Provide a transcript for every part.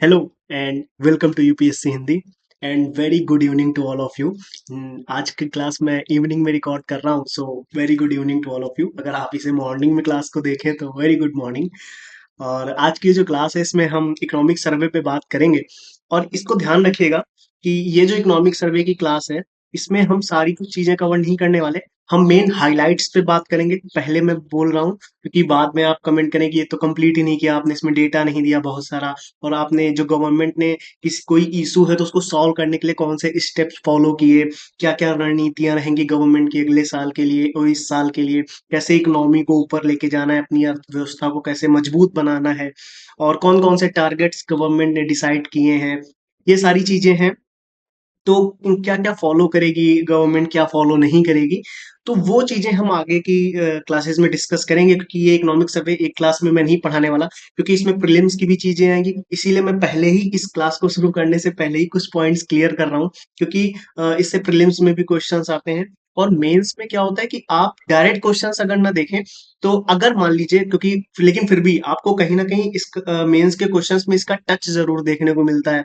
Hello and welcome to UPSC Hindi and very good evening to all of you. आज की class मैं evening में record कर रहा हूँ, so very good evening to all of you. अगर आप इसे मॉर्निंग में क्लास को देखें तो वेरी गुड मॉर्निंग। और आज की जो क्लास है इसमें हम इकोनॉमिक सर्वे पे बात करेंगे। और इसको ध्यान रखिएगा कि ये जो इकोनॉमिक सर्वे की क्लास है इसमें हम सारी कुछ चीजें कवर नहीं करने वाले। हम मेन हाइलाइट्स पे बात करेंगे, पहले मैं बोल रहा हूँ, क्योंकि बाद में आप कमेंट करें कि ये तो कंप्लीट ही नहीं किया आपने, इसमें डेटा नहीं दिया बहुत सारा। और आपने जो गवर्नमेंट ने किसी कोई इशू है तो उसको सॉल्व करने के लिए कौन से स्टेप्स फॉलो किए, क्या क्या रणनीतियां रहेंगी गवर्नमेंट की अगले साल के लिए और इस साल के लिए, कैसे इकोनॉमी को ऊपर लेके जाना है, अपनी अर्थव्यवस्था को कैसे मजबूत बनाना है, और कौन कौन से टारगेट्स गवर्नमेंट ने डिसाइड किए हैं, ये सारी चीजें हैं। तो क्या क्या फॉलो करेगी गवर्नमेंट, क्या फॉलो नहीं करेगी, तो वो चीजें हम आगे की क्लासेस में डिस्कस करेंगे, क्योंकि ये इकोनॉमिक सर्वे एक क्लास में मैं नहीं पढ़ाने वाला, क्योंकि इसमें प्रीलिम्स की भी चीजें आएंगी। इसीलिए मैं पहले ही इस क्लास को शुरू करने से पहले ही कुछ पॉइंट्स क्लियर कर रहा हूँ, क्योंकि इससे प्रीलिम्स में भी क्वेश्चंस आते हैं। और मेंस में क्या होता है कि आप डायरेक्ट क्वेश्चंस अगर ना देखें, तो अगर मान लीजिए, क्योंकि लेकिन फिर भी आपको कहीं ना कहीं इस मेंस के क्वेश्चंस में इसका टच जरूर देखने को मिलता है।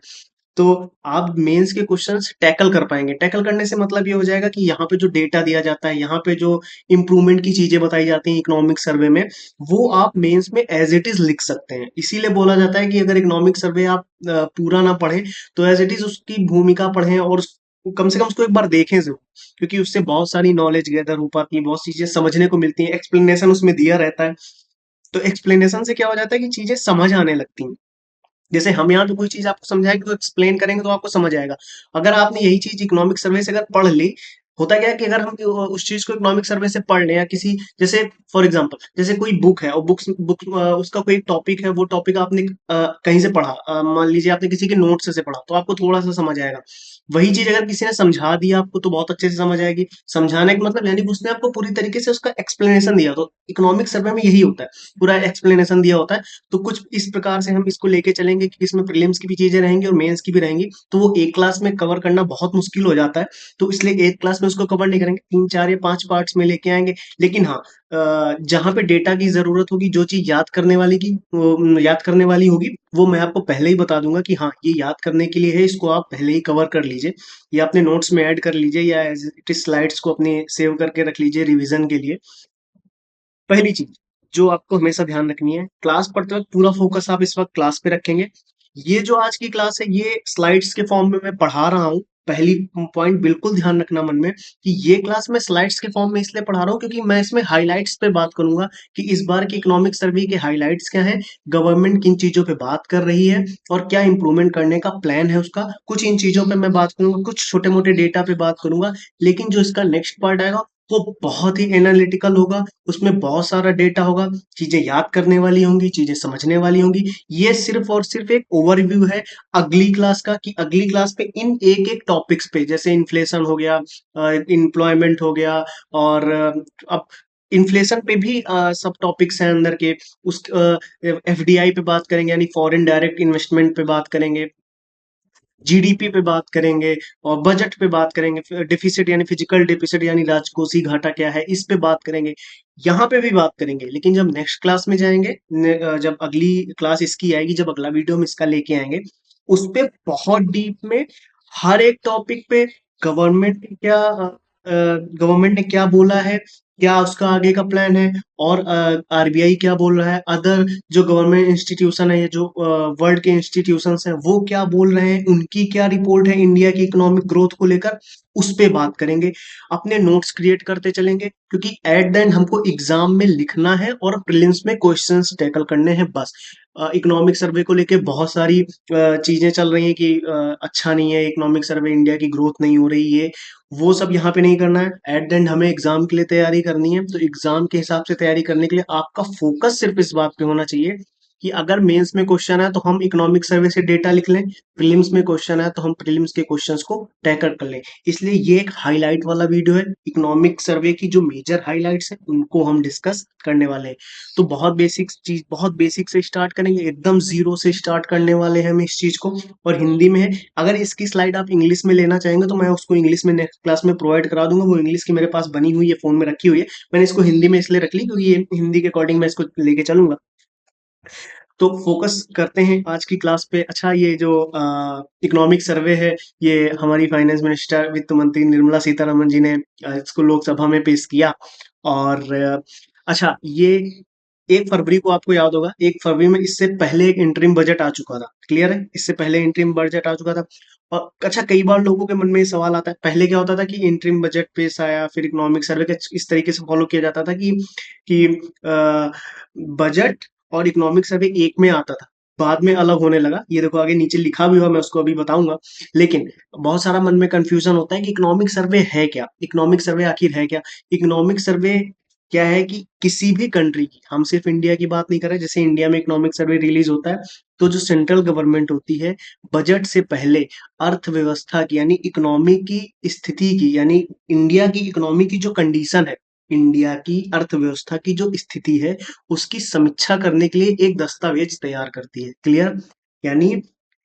तो आप मेंस के क्वेश्चंस टैकल कर पाएंगे। टैकल करने से मतलब ये हो जाएगा कि यहाँ पे जो डेटा दिया जाता है, यहाँ पे जो इम्प्रूवमेंट की चीजें बताई जाती हैं इकोनॉमिक सर्वे में, वो आप मेंस में एज इट इज लिख सकते हैं। इसीलिए बोला जाता है कि अगर इकोनॉमिक सर्वे आप पूरा ना पढ़ें तो एज इट इज उसकी भूमिका पढ़ें, और कम से कम उसको एक बार देखें जरूर, क्योंकि उससे बहुत सारी नॉलेज गैदर हो पाती है, बहुत सी चीजें समझने को मिलती हैं, एक्सप्लेनेशन उसमें दिया रहता है। तो एक्सप्लेनेशन से क्या हो जाता है कि चीजें समझ आने लगती हैं। जैसे हम यहाँ पे कोई चीज आपको समझाएंगे तो एक्सप्लेन करेंगे तो आपको समझ आएगा। अगर आपने यही चीज इकोनॉमिक सर्वे से अगर पढ़ ली, होता क्या है कि अगर हम उस चीज को इकोनॉमिक सर्वे से पढ़ लें, या किसी, जैसे फॉर एग्जांपल जैसे कोई बुक है और बुक उसका कोई टॉपिक है, वो टॉपिक आपने कहीं से पढ़ा, मान लीजिए आपने किसी के नोट से पढ़ा, तो आपको थोड़ा सा समझ आएगा। वही चीज अगर किसी ने समझा दिया आपको तो बहुत अच्छे से समझ आएगी। समझाने का मतलब यानी कि उसने आपको पूरी तरीके से उसका एक्सप्लेनेशन दिया। तो इकोनॉमिक सर्वे में यही होता है, पूरा एक्सप्लेनेशन दिया होता है। तो कुछ इस प्रकार से हम इसको लेके चलेंगे कि इसमें प्रीलिम्स की भी चीजें रहेंगी और मेंस की भी रहेंगी, तो वो एक क्लास में कवर करना बहुत मुश्किल हो जाता है। तो इसलिए एक क्लास में उसको कवर नहीं करेंगे, 3 4 या 5 पार्ट्स में लेके आएंगे। लेकिन हाँ, जहां पे डेटा की जरूरत होगी, जो चीज याद करने वाली की याद करने वाली होगी, वो मैं आपको पहले ही बता दूंगा कि हाँ ये याद करने के लिए है, इसको आप पहले ही कवर कर लीजिए, या अपने नोट्स में ऐड कर लीजिए, या एज इट इज स्लाइड्स को अपने सेव करके रख लीजिए रिवीजन के लिए। पहली चीज जो आपको हमेशा ध्यान रखनी है, क्लास पढ़ते वक्त पूरा फोकस आप इस वक्त क्लास पे रखेंगे। ये जो आज की क्लास है ये स्लाइड्स के फॉर्म में मैं पढ़ा रहा हूँ। पहली पॉइंट बिल्कुल ध्यान रखना मन में कि ये क्लास मैं स्लाइड्स के फॉर्म में इसलिए पढ़ा रहा हूँ क्योंकि मैं इसमें हाइलाइट्स पे बात करूंगा कि इस बार की इकोनॉमिक सर्वे के हाइलाइट्स क्या है, गवर्नमेंट किन चीजों पे बात कर रही है, और क्या इंप्रूवमेंट करने का प्लान है उसका। कुछ इन चीजों पे मैं बात करूंगा, कुछ छोटे मोटे डेटा पे बात करूंगा। लेकिन जो इसका नेक्स्ट पार्ट आएगा वो बहुत ही एनालिटिकल होगा, उसमें बहुत सारा डेटा होगा, चीजें याद करने वाली होंगी, चीजें समझने वाली होंगी। ये सिर्फ और सिर्फ एक ओवरव्यू है अगली क्लास का, कि अगली क्लास पे इन एक एक टॉपिक्स पे, जैसे इन्फ्लेशन हो गया, एम्प्लॉयमेंट हो गया, और अब इन्फ्लेशन पे भी सब टॉपिक्स हैं अंदर के। उस एफडीआई पे बात करेंगे, यानी फॉरेन डायरेक्ट इन्वेस्टमेंट पे बात करेंगे, जीडीपी पे बात करेंगे, और बजट पे बात करेंगे, डिफिसिट यानी फिजिकल डिफिसिट यानी राजकोषीय घाटा क्या है, इस पे बात करेंगे, यहाँ पे भी बात करेंगे। लेकिन जब नेक्स्ट क्लास में जाएंगे, जब अगली क्लास इसकी आएगी, जब अगला वीडियो हम इसका लेके आएंगे, उस पे बहुत डीप में हर एक टॉपिक पे गवर्नमेंट ने क्या बोला है, क्या उसका आगे का प्लान है, और आरबीआई क्या बोल रहा है, अदर जो गवर्नमेंट इंस्टीट्यूशन है, ये जो वर्ल्ड के इंस्टीट्यूशंस हैं वो क्या बोल रहे हैं, उनकी क्या रिपोर्ट है इंडिया की इकोनॉमिक ग्रोथ को लेकर, उस पे बात करेंगे। अपने नोट्स क्रिएट करते चलेंगे, क्योंकि एट द एंड हमको एग्जाम में लिखना है और प्रीलिम्स में क्वेश्चंस टैकल करने हैं बस। इकोनॉमिक सर्वे को लेके बहुत सारी चीजें चल रही हैं कि अच्छा नहीं है इकोनॉमिक सर्वे, इंडिया की ग्रोथ नहीं हो रही है, वो सब यहाँ पे नहीं करना है। एट द एंड हमें एग्जाम के लिए तैयारी करनी है, तो एग्जाम के हिसाब से तैयारी करने के लिए आपका फोकस सिर्फ इस बात पे होना चाहिए कि अगर मेंस में क्वेश्चन है तो हम इकोनॉमिक सर्वे से डेटा लिख लें, प्रीलिम्स में क्वेश्चन है तो हम प्रीलिम्स के क्वेश्चंस को टैकल कर लें। इसलिए ये एक हाईलाइट वाला वीडियो है, इकोनॉमिक सर्वे की जो मेजर हाईलाइट्स है उनको हम डिस्कस करने वाले हैं। तो बहुत बेसिक चीज, बहुत बेसिक से स्टार्ट करेंगे, एकदम जीरो से स्टार्ट करने वाले हैं हम इस चीज को। और हिंदी में है, अगर इसकी स्लाइड आप इंग्लिश में लेना चाहेंगे तो मैं उसको इंग्लिश में नेक्स्ट क्लास में प्रोवाइड करा दूंगा। वो इंग्लिश की मेरे पास बनी हुई है, फोन में रखी हुई है। मैंने इसको हिंदी में इसलिए रख ली क्योंकि ये हिंदी के अकॉर्डिंग मैं इसको लेके चलूंगा। तो फोकस करते हैं आज की क्लास पे। अच्छा, ये जो इकोनॉमिक सर्वे है, ये हमारी फाइनेंस मिनिस्टर वित्त मंत्री निर्मला सीतारमन जी ने इसको लोकसभा में पेश किया। और अच्छा, ये 1 फरवरी को आपको याद होगा, 1 फरवरी में इससे पहले एक इंटरिम बजट आ चुका था। क्लियर है, इससे पहले इंटरिम बजट आ चुका था। और अच्छा, कई बार लोगों के मन में ये सवाल आता है, पहले क्या होता था कि इंटरिम बजट पेश आया, फिर इकोनॉमिक सर्वे का इस तरीके से फॉलो किया जाता था कि बजट और इकोनॉमिक सर्वे एक में आता था, बाद में अलग होने लगा। ये देखो आगे नीचे लिखा भी हुआ, मैं उसको अभी बताऊंगा। लेकिन बहुत सारा मन में कंफ्यूजन होता है कि इकोनॉमिक सर्वे है क्या, इकोनॉमिक सर्वे आखिर है क्या। इकोनॉमिक सर्वे क्या है कि किसी भी कंट्री की, हम सिर्फ इंडिया की बात नहीं कर रहे, जैसे इंडिया में इकोनॉमिक सर्वे रिलीज होता है, तो जो सेंट्रल गवर्नमेंट होती है, बजट से पहले अर्थव्यवस्था की यानी इकोनॉमी की स्थिति की, यानी इंडिया की इकोनॉमी की जो कंडीशन है, इंडिया की अर्थव्यवस्था की जो स्थिति है, उसकी समीक्षा करने के लिए एक दस्तावेज तैयार करती है। क्लियर, यानी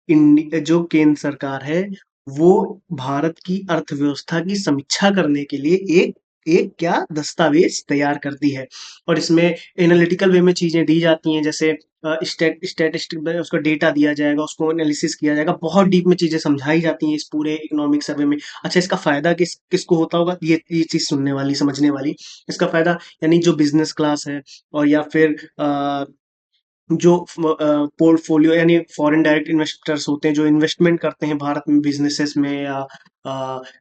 जो केंद्र सरकार है, वो भारत की अर्थव्यवस्था की समीक्षा करने के लिए एक एक क्या दस्तावेज तैयार करती है। और इसमें एनालिटिकल वे में चीजें दी जाती हैं, जैसे स्टैटिस्टिक में उसका डेटा दिया जाएगा, उसको एनालिसिस किया जाएगा, बहुत डीप में चीजें समझाई जाती हैं इस पूरे इकोनॉमिक सर्वे में। अच्छा, इसका फायदा किसको होता होगा, ये चीज सुनने वाली समझने वाली। इसका फायदा यानी जो बिजनेस क्लास है, और या फिर जो पोर्टफोलियो यानी फॉरेन डायरेक्ट इन्वेस्टर्स होते हैं, जो इन्वेस्टमेंट करते हैं भारत में बिजनेसेस में या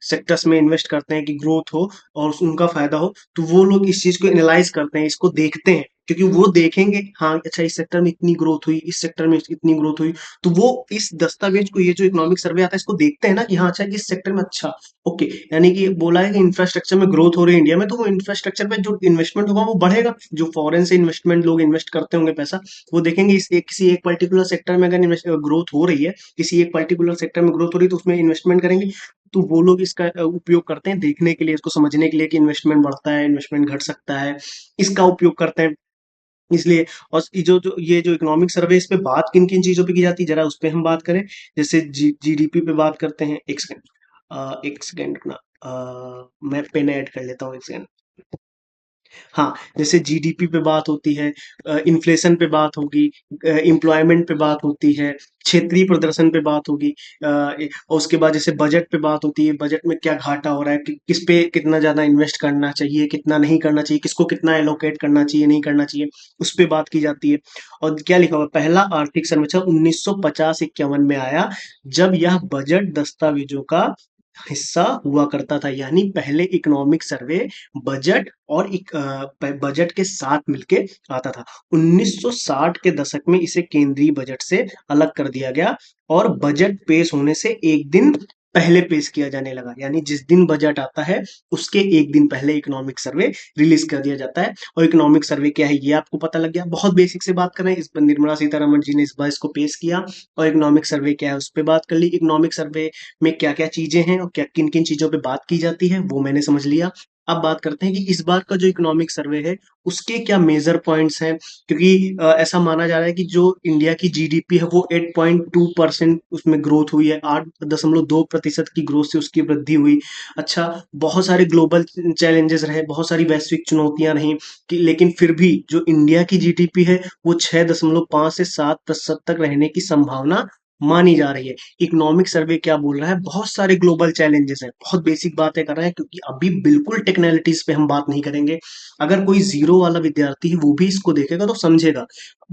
सेक्टर्स में इन्वेस्ट करते हैं कि ग्रोथ हो और उनका फायदा हो, तो वो लोग इस चीज को एनालाइज करते हैं, इसको देखते हैं, क्योंकि वो देखेंगे हाँ अच्छा इस सेक्टर में इतनी ग्रोथ हुई, इस सेक्टर में इतनी ग्रोथ हुई, तो वो इस दस्तावेज को, ये जो इकोनॉमिक सर्वे आता है, इसको देखते हैं ना कि हाँ अच्छा इस सेक्टर में अच्छा, ओके, यानी कि बोला है कि इंफ्रास्ट्रक्चर में ग्रोथ हो रही है इंडिया में, तो वो इंफ्रास्ट्रक्चर पे जो इन्वेस्टमेंट होगा वो बढ़ेगा, जो फॉरेन से इन्वेस्टमेंट लोग इन्वेस्ट करते होंगे पैसा, वो देखेंगे किसी एक पर्टिकुलर सेक्टर में अगर ग्रोथ हो रही है, किसी एक पर्टिकुलर सेक्टर में ग्रोथ हो रही है, तो उसमें इन्वेस्टमेंट करेंगे। तो वो लोग इसका उपयोग करते हैं देखने के लिए, इसको समझने के लिए कि इन्वेस्टमेंट बढ़ता है, इन्वेस्टमेंट घट सकता है, इसका उपयोग करते हैं इसलिए। और ये जो इकोनॉमिक सर्वे, इस पे बात किन किन चीजों पे की जाती है, जरा उस पे हम बात करें। जैसे जीडीपी पे बात करते हैं। एक सेकंड, एक सेकंड रुकना, मैं पेन ऐड कर लेता हूँ, एक सेकंड। हाँ, जैसे जीडीपी पे बात होती है, इन्फ्लेशन पे बात होगी, एम्प्लॉयमेंट पे बात होती है, क्षेत्रीय प्रदर्शन पे बात होगी, और उसके बाद जैसे बजट पे बात होती है, बजट में क्या घाटा हो रहा है, किस पे कितना ज्यादा इन्वेस्ट करना चाहिए, कितना नहीं करना चाहिए, किसको कितना एलोकेट करना चाहिए, नहीं करना चाहिए, उस पे बात की जाती है। और क्या लिखा हुआ है, पहला आर्थिक सर्वेक्षण 1950-51 में आया, जब यह बजट दस्तावेजों का हिस्सा हुआ करता था, यानी पहले इकोनॉमिक सर्वे बजट और बजट के साथ मिलके आता था। 1960 के दशक में इसे केंद्रीय बजट से अलग कर दिया गया, और बजट पेश होने से एक दिन पहले पेश किया जाने लगा, यानी जिस दिन बजट आता है उसके एक दिन पहले इकोनॉमिक सर्वे रिलीज कर दिया जाता है। और इकोनॉमिक सर्वे क्या है ये आपको पता लग गया, बहुत बेसिक से बात कर रहे हैं, इस पर निर्मला सीतारमण जी ने इस बार इसको पेश किया, और इकोनॉमिक सर्वे क्या है उस पर बात कर ली। इकोनॉमिक सर्वे में क्या क्या चीजें हैं और क्या किन किन चीजों पे बात की जाती है वो मैंने समझ लिया। अब बात करते हैं कि इस बार का जो इकोनॉमिक सर्वे है उसके क्या मेजर पॉइंट्स हैं, क्योंकि ऐसा माना जा रहा है कि जो इंडिया की जीडीपी है वो 8.2% उसमें ग्रोथ हुई है, 8.2% की ग्रोथ से उसकी वृद्धि हुई। अच्छा, बहुत सारे ग्लोबल चैलेंजेस रहे, बहुत सारी वैश्विक चुनौतियां रहीं, कि लेकिन फिर भी जो इंडिया की जीडीपी है वो 6.5 से 7% तक रहने की संभावना मानी जा रही है। इकोनॉमिक सर्वे क्या बोल रहा है, बहुत सारे ग्लोबल चैलेंजेस हैं, बहुत बेसिक बातें कर रहा है, क्योंकि अभी बिल्कुल टेक्निकलिटीज पे हम बात नहीं करेंगे। अगर कोई जीरो वाला विद्यार्थी है वो भी इसको देखेगा तो समझेगा,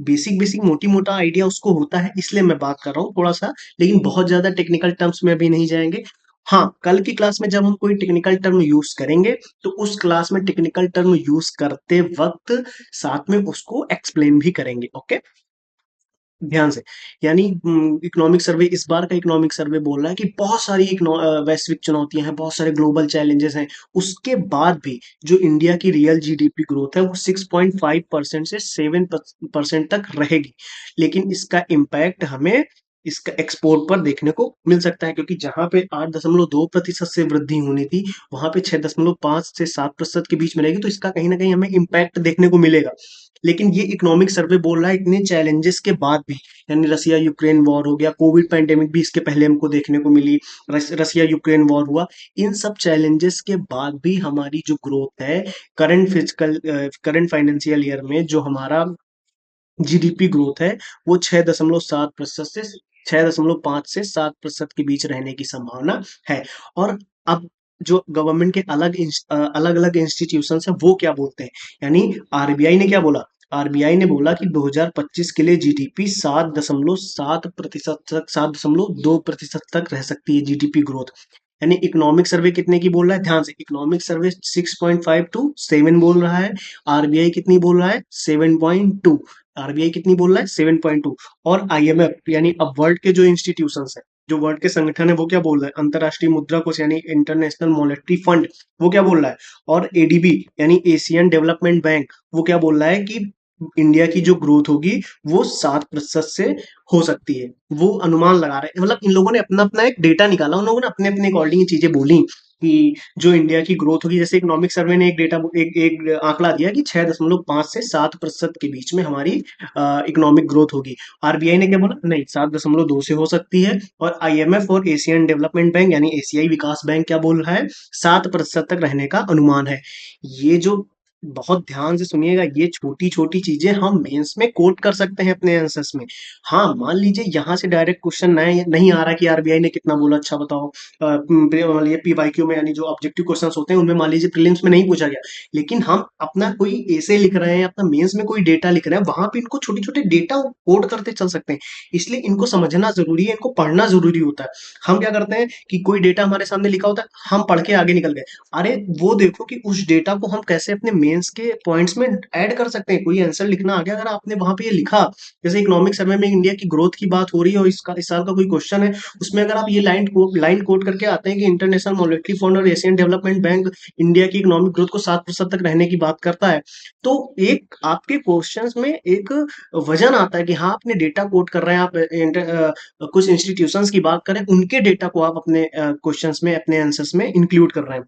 बेसिक बेसिक मोटी मोटा आइडिया उसको होता है, इसलिए मैं बात कर रहा हूँ थोड़ा सा, लेकिन बहुत ज्यादा टेक्निकल टर्म्स में अभी नहीं जाएंगे। हाँ, कल की क्लास में जब हम कोई टेक्निकल टर्म यूज करेंगे, तो उस क्लास में टेक्निकल टर्म यूज करते वक्त साथ में उसको एक्सप्लेन भी करेंगे। ओके, ध्यान से। यानी इकोनॉमिक सर्वे, इस बार का इकोनॉमिक सर्वे बोल रहा है कि बहुत सारी वैश्विक चुनौतियां हैं, बहुत सारे ग्लोबल चैलेंजेस हैं, उसके बाद भी जो इंडिया की रियल जीडीपी ग्रोथ है वो 6.5% से 7% तक रहेगी। लेकिन इसका इम्पैक्ट हमें इसका एक्सपोर्ट पर देखने को मिल सकता है, क्योंकि जहां पे 8.2% से वृद्धि होनी थी, वहां पे 6.5 से 7% के बीच में रहेगी, तो इसका कहीं ना कहीं हमें इम्पैक्ट देखने को मिलेगा। लेकिन ये इकोनॉमिक सर्वे बोल रहा है इतने चैलेंजेस के बाद भी, यानी रसिया यूक्रेन वॉर हो गया, कोविड पैंडेमिक भी इसके पहले हमको देखने को मिली, रसिया यूक्रेन वॉर हुआ, इन सब चैलेंजेस के बाद भी हमारी जो ग्रोथ है करंट फाइनेंशियल ईयर में, जो हमारा जीडीपी ग्रोथ है वो 6.7% से 6.5 से 7% के बीच रहने की संभावना है। और अब जो गवर्नमेंट के अलग अलग इंस्टीट्यूशन है वो क्या बोलते हैं, यानी आरबीआई ने क्या बोला, आरबीआई ने बोला कि 2025 के लिए जीडीपी 7.7% तक 7.2% तक रह सकती है जीडीपी ग्रोथ। यानी इकोनॉमिक सर्वे कितने की बोल रहा है, ध्यान से, इकोनॉमिक सर्वे 6.5 टू 7 बोल रहा है, आरबीआई कितनी बोल रहा है 7.2, आरबीआई कितनी बोल रहा है 7.2। और आईएमएफ यानी अब वर्ल्ड के जो इंस्टीट्यूशंस है, जो वर्ल्ड के संगठन है वो क्या बोल रहा है, अंतरराष्ट्रीय मुद्रा कोष यानी इंटरनेशनल मॉनेटरी फंड वो क्या बोल रहा है, और एडीबी यानी एशियन डेवलपमेंट बैंक वो क्या बोल रहा है कि इंडिया की जो ग्रोथ होगी वो 7% से हो सकती है। वो अनुमान लगा रहे हैं, मतलब इन लोगों ने अपना अपना एक डेटा निकाला, उन लोगों ने अपने अपने अकॉर्डिंग चीजें बोली कि जो इंडिया की ग्रोथ होगी, जैसे इकोनॉमिक सर्वे ने एक आंकड़ा दिया कि 6.5 से 7% के बीच में हमारी इकोनॉमिक ग्रोथ होगी। आरबीआई ने क्या बोला, नहीं 7.2 से हो सकती है। और आईएमएफ और एशियन डेवलपमेंट बैंक यानी एशियाई विकास बैंक क्या बोल रहा है, 7% तक रहने का अनुमान है। ये जो, बहुत ध्यान से सुनिएगा, ये छोटी छोटी चीजें हम मेंस में कोट कर सकते हैं अपने आंसर्स में। हाँ, मान लीजिए यहाँ से डायरेक्ट क्वेश्चन नहीं नहीं आ रहा कि आरबीआई ने कितना बोला, अच्छा बताओ, मान लीजिए पीवाईक्यू में यानी जो ऑब्जेक्टिव क्वेश्चंस होते हैं उनमें मान लीजिए प्रीलिम्स में नहीं पूछा गया, लेकिन हम अपना कोई ऐसे लिख रहे हैं, अपना मेंस में कोई डेटा लिख रहे हैं, वहां पे इनको छोटे छोटे डेटा कोड करते चल सकते हैं। इसलिए इनको समझना जरूरी है, इनको पढ़ना जरूरी होता है। हम क्या करते हैं कि कोई डेटा हमारे सामने लिखा होता है, हम पढ़ के आगे निकल गए, अरे वो देखो कि उस डेटा को हम कैसे अपने मेंस के पॉइंट्स में ऐड कर सकते हैं। कोई आंसर लिखना आ गया, अगर आपने वहां पे ये लिखा, जैसे इकोनॉमिक सर्वे में इंडिया की ग्रोथ की बात हो रही है और इस साल का कोई क्वेश्चन है, उसमें अगर आप ये लाइन कोट करके आते हैं कि इंटरनेशनल मॉनेटरी फंड और एशियन डेवलपमेंट बैंक इंडिया की इकोनॉमिक ग्रोथ को 7% तक रहने की बात करता है, तो एक आपके क्वेश्चंस में एक वजन आता है कि हाँ आपने डेटा कोट कर रहे हैं, आप कुछ इंस्टीट्यूशंस की बात करें, उनके डेटा को आप अपने क्वेश्चंस में, अपने आंसर्स में इंक्लूड कर रहे हैं।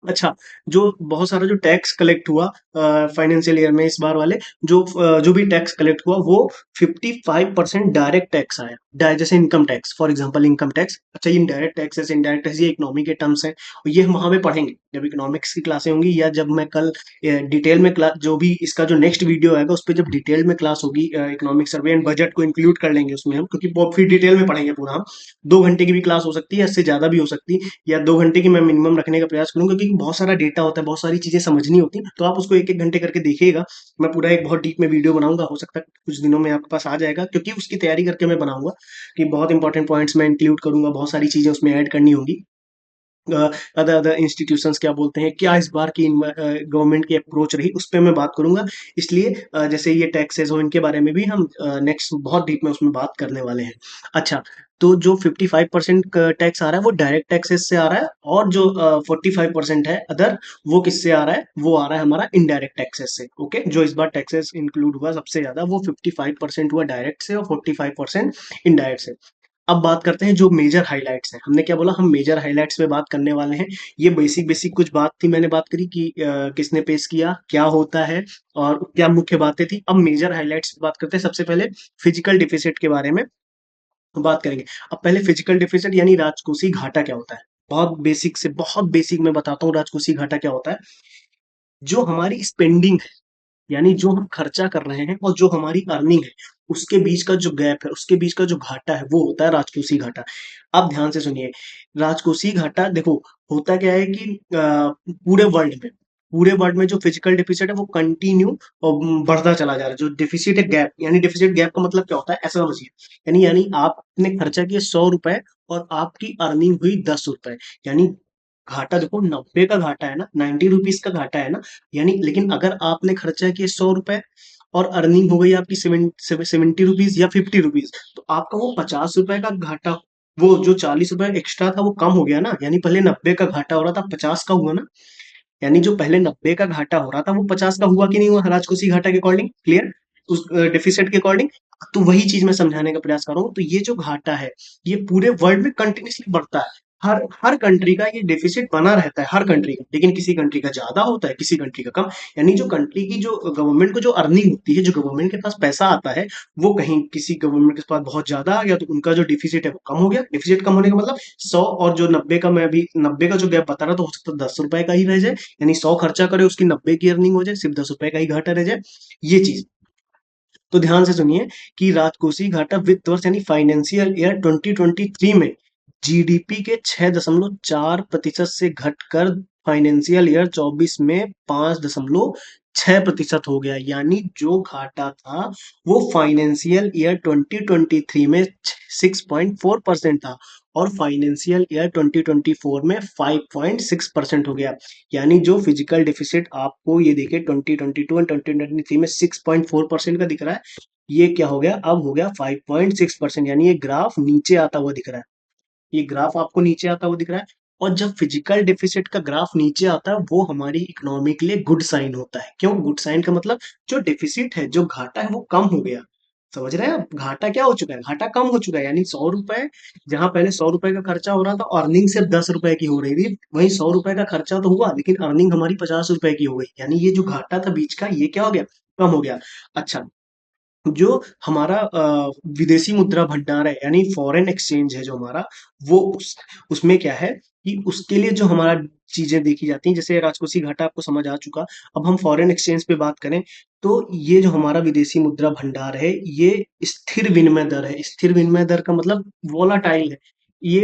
अच्छा, जो बहुत सारा जो टैक्स कलेक्ट हुआ फाइनेंशियल ईयर में इस बार वाले, जो भी टैक्स कलेक्ट हुआ वो 55% डायरेक्ट टैक्स आया, जैसे income tax, for example income tax. अच्छा, ये इनडायरेक्ट टैक्सेस, इनडायरेक्ट टैक्स, ये इकोनॉमी के टर्म्स हैं और ये हम वहां पे पढ़ेंगे जब इकोनॉमिक्स की क्लासें होंगी, या जब मैं कल डिटेल में क्लास, जो भी इसका जो नेक्स्ट वीडियो आएगा उस पर जब डिटेल में क्लास होगी, इकोनॉमिक सर्वे एंड बजट को इंक्लूड कर लेंगे उसमें हम, क्योंकि वो फिर डिटेल में पढ़ेंगे पूरा हम। 2 घंटे की भी क्लास हो सकती है, इससे ज्यादा भी हो सकती है, या 2 घंटे की मैं मिनिमम रखने का प्रयास करूंगा, क्योंकि बहुत सारा डेटा होता है, बहुत सारी चीजें समझनी होती हैं, तो आप उसको एक एक घंटे करके देखिएगा। मैं पूरा एक बहुत डीप में वीडियो बनाऊंगा, हो सकता है कुछ दिनों में आपके पास आ जाएगा, क्योंकि उसकी तैयारी करके मैं बनाऊंगा कि बहुत इंपॉर्टेंट पॉइंट्स मैं इंक्लूड करूंगा, बहुत सारी चीजें उसमें ऐड करनी होंगी। अदर अदर इंस्टीट्यूशंस क्या बोलते हैं, क्या इस बार की गवर्नमेंट की अप्रोच रही, उस पर मैं बात करूंगा। इसलिए जैसे ये टैक्सेस हो, इनके बारे में भी हम नेक्स्ट बहुत डीप में उसमें बात करने वाले हैं। अच्छा, तो जो 55% टैक्स आ रहा है वो डायरेक्ट टैक्सेस से आ रहा है, और जो 45% है अदर, वो किससे आ रहा है, वो आ रहा है हमारा इनडायरेक्ट टैक्सेस से। ओके, जो इस बार टैक्सेस इंक्लूड हुआ सबसे ज्यादा वो 55% हुआ डायरेक्ट से और 45% इनडायरेक्ट से। अब बात करते हैं जो मेजर हाइलाइट्स हैं, हमने क्या बोला, हम मेजर हाइलाइट्स पे बात करने वाले हैं। ये बेसिक बेसिक कुछ बात थी, मैंने बात करी कि किसने पेश किया, क्या होता है और क्या मुख्य बातें थी। अब मेजर हाइलाइट्स पे बात करते हैं। सबसे पहले फिजिकल डिफिसिट के बारे में बात करेंगे। अब पहले फिजिकल डिफिसिट यानी राजकोषीय घाटा क्या होता है, बहुत बेसिक मैं बताता हूँ राजकोषीय घाटा क्या होता है। जो हमारी स्पेंडिंग, यानी जो हम खर्चा कर रहे हैं और जो हमारी अर्निंग है, उसके बीच का जो गैप है, उसके बीच का जो घाटा है, वो होता है राजकोषीय घाटा। अब ध्यान से सुनिए, राजकोषीय घाटा देखो, होता क्या है कि पूरे वर्ल्ड में जो फिजिकल डिफिसिट है वो कंटिन्यू बढ़ता चला जा रहा है। जो डिफिसिट है, गैप, यानी डिफिसिट गैप का मतलब क्या होता है, ऐसा समझिए, यानी आपने खर्चा किया 100 रुपए और आपकी अर्निंग हुई 10 रुपए, यानी घाटा देखो, 90 का घाटा है ना, 90 रुपीज का घाटा है ना, यानी, लेकिन अगर आपने खर्चा किए 100 रुपए और अर्निंग हो गई आपकी 70 रुपीज या 50 रुपीज, तो आपका वो 50 रुपए का घाटा, वो जो 40 रुपए एक्स्ट्रा था वो कम हो गया ना, यानी पहले 90 का घाटा हो रहा था 50 का हुआ ना, यानी जो पहले 90 का घाटा हो रहा था वो 50 का हुआ कि नहीं हुआ, राजकोषीय घाटा के अकॉर्डिंग, क्लियर, उस डेफिसिट के अकॉर्डिंग। तो वही चीज मैं समझाने का प्रयास कर रहा हूँ। तो ये जो घाटा है, ये पूरे वर्ल्ड में कंटिन्यूसली बढ़ता है। हर हर कंट्री का ये डेफिसिट बना रहता है, हर कंट्री का, लेकिन किसी कंट्री का ज्यादा होता है, किसी कंट्री का कम। यानी जो कंट्री की जो गवर्नमेंट को जो अर्निंग होती है, जो गवर्नमेंट के पास पैसा आता है, वो कहीं किसी गवर्नमेंट के पास बहुत ज्यादा आ गया तो उनका जो डिफिसिट है वो कम हो गया। डिफिसिट कम होने का मतलब 100 और जो 90 का, मैं अभी 90 का जो गैप बता रहा था, हो सकता है 10 रुपए का ही रह जाए, यानी 100 खर्चा करे उसकी 90 की अर्निंग हो जाए, सिर्फ 10 रुपए का ही घाटा रह जाए, ये चीज। तो ध्यान से सुनिए कि राजकोषीय घाटा वित्त वर्ष यानी फाइनेंशियल ईयर 2023 में जीडीपी के 6.4% से घटकर फाइनेंशियल ईयर 24 में 5.6% हो गया। यानी जो घाटा था वो फाइनेंशियल ईयर 2023 में 6.4% था और फाइनेंशियल ईयर 2024 में 5.6% हो गया। यानी जो फिजिकल डेफिसिट आपको ये देखिए 2022 एंड 2023 में 6.4% का दिख रहा है, ये क्या हो गया, अब हो गया 5.6%। यानी ये ग्राफ नीचे आता हुआ दिख रहा है, ये ग्राफ आपको नीचे आता हुआ दिख रहा है। और जब फिजिकल डेफिसिट का ग्राफ नीचे आता है वो हमारी इकोनॉमी के लिए गुड साइन होता है। क्यों गुड साइन का मतलब, जो डेफिसिट है, जो घाटा है वो कम हो गया। समझ रहे हैं आप, घाटा क्या हो चुका है, घाटा कम हो चुका है। यानी 100 रुपए, जहां पहले 100 रुपए का खर्चा हो रहा था, अर्निंग सिर्फ 10 रुपए की हो रही थी, वहीं 100 रुपए का खर्चा तो हुआ लेकिन अर्निंग हमारी 50 रुपए की हो गई। यानी ये जो घाटा था बीच का, ये क्या हो गया, कम हो गया। अच्छा, जो हमारा विदेशी मुद्रा भंडार है यानी फॉरेन एक्सचेंज है जो हमारा, वो उसमें क्या है कि उसके लिए जो हमारा चीजें देखी जाती हैं, जैसे राजकोषीय घाटा आपको समझ आ चुका। अब हम फॉरेन एक्सचेंज पे बात करें तो ये जो हमारा विदेशी मुद्रा भंडार है, ये स्थिर विनिमय दर है। स्थिर विनिमय दर का मतलब वोलाटाइल है, ये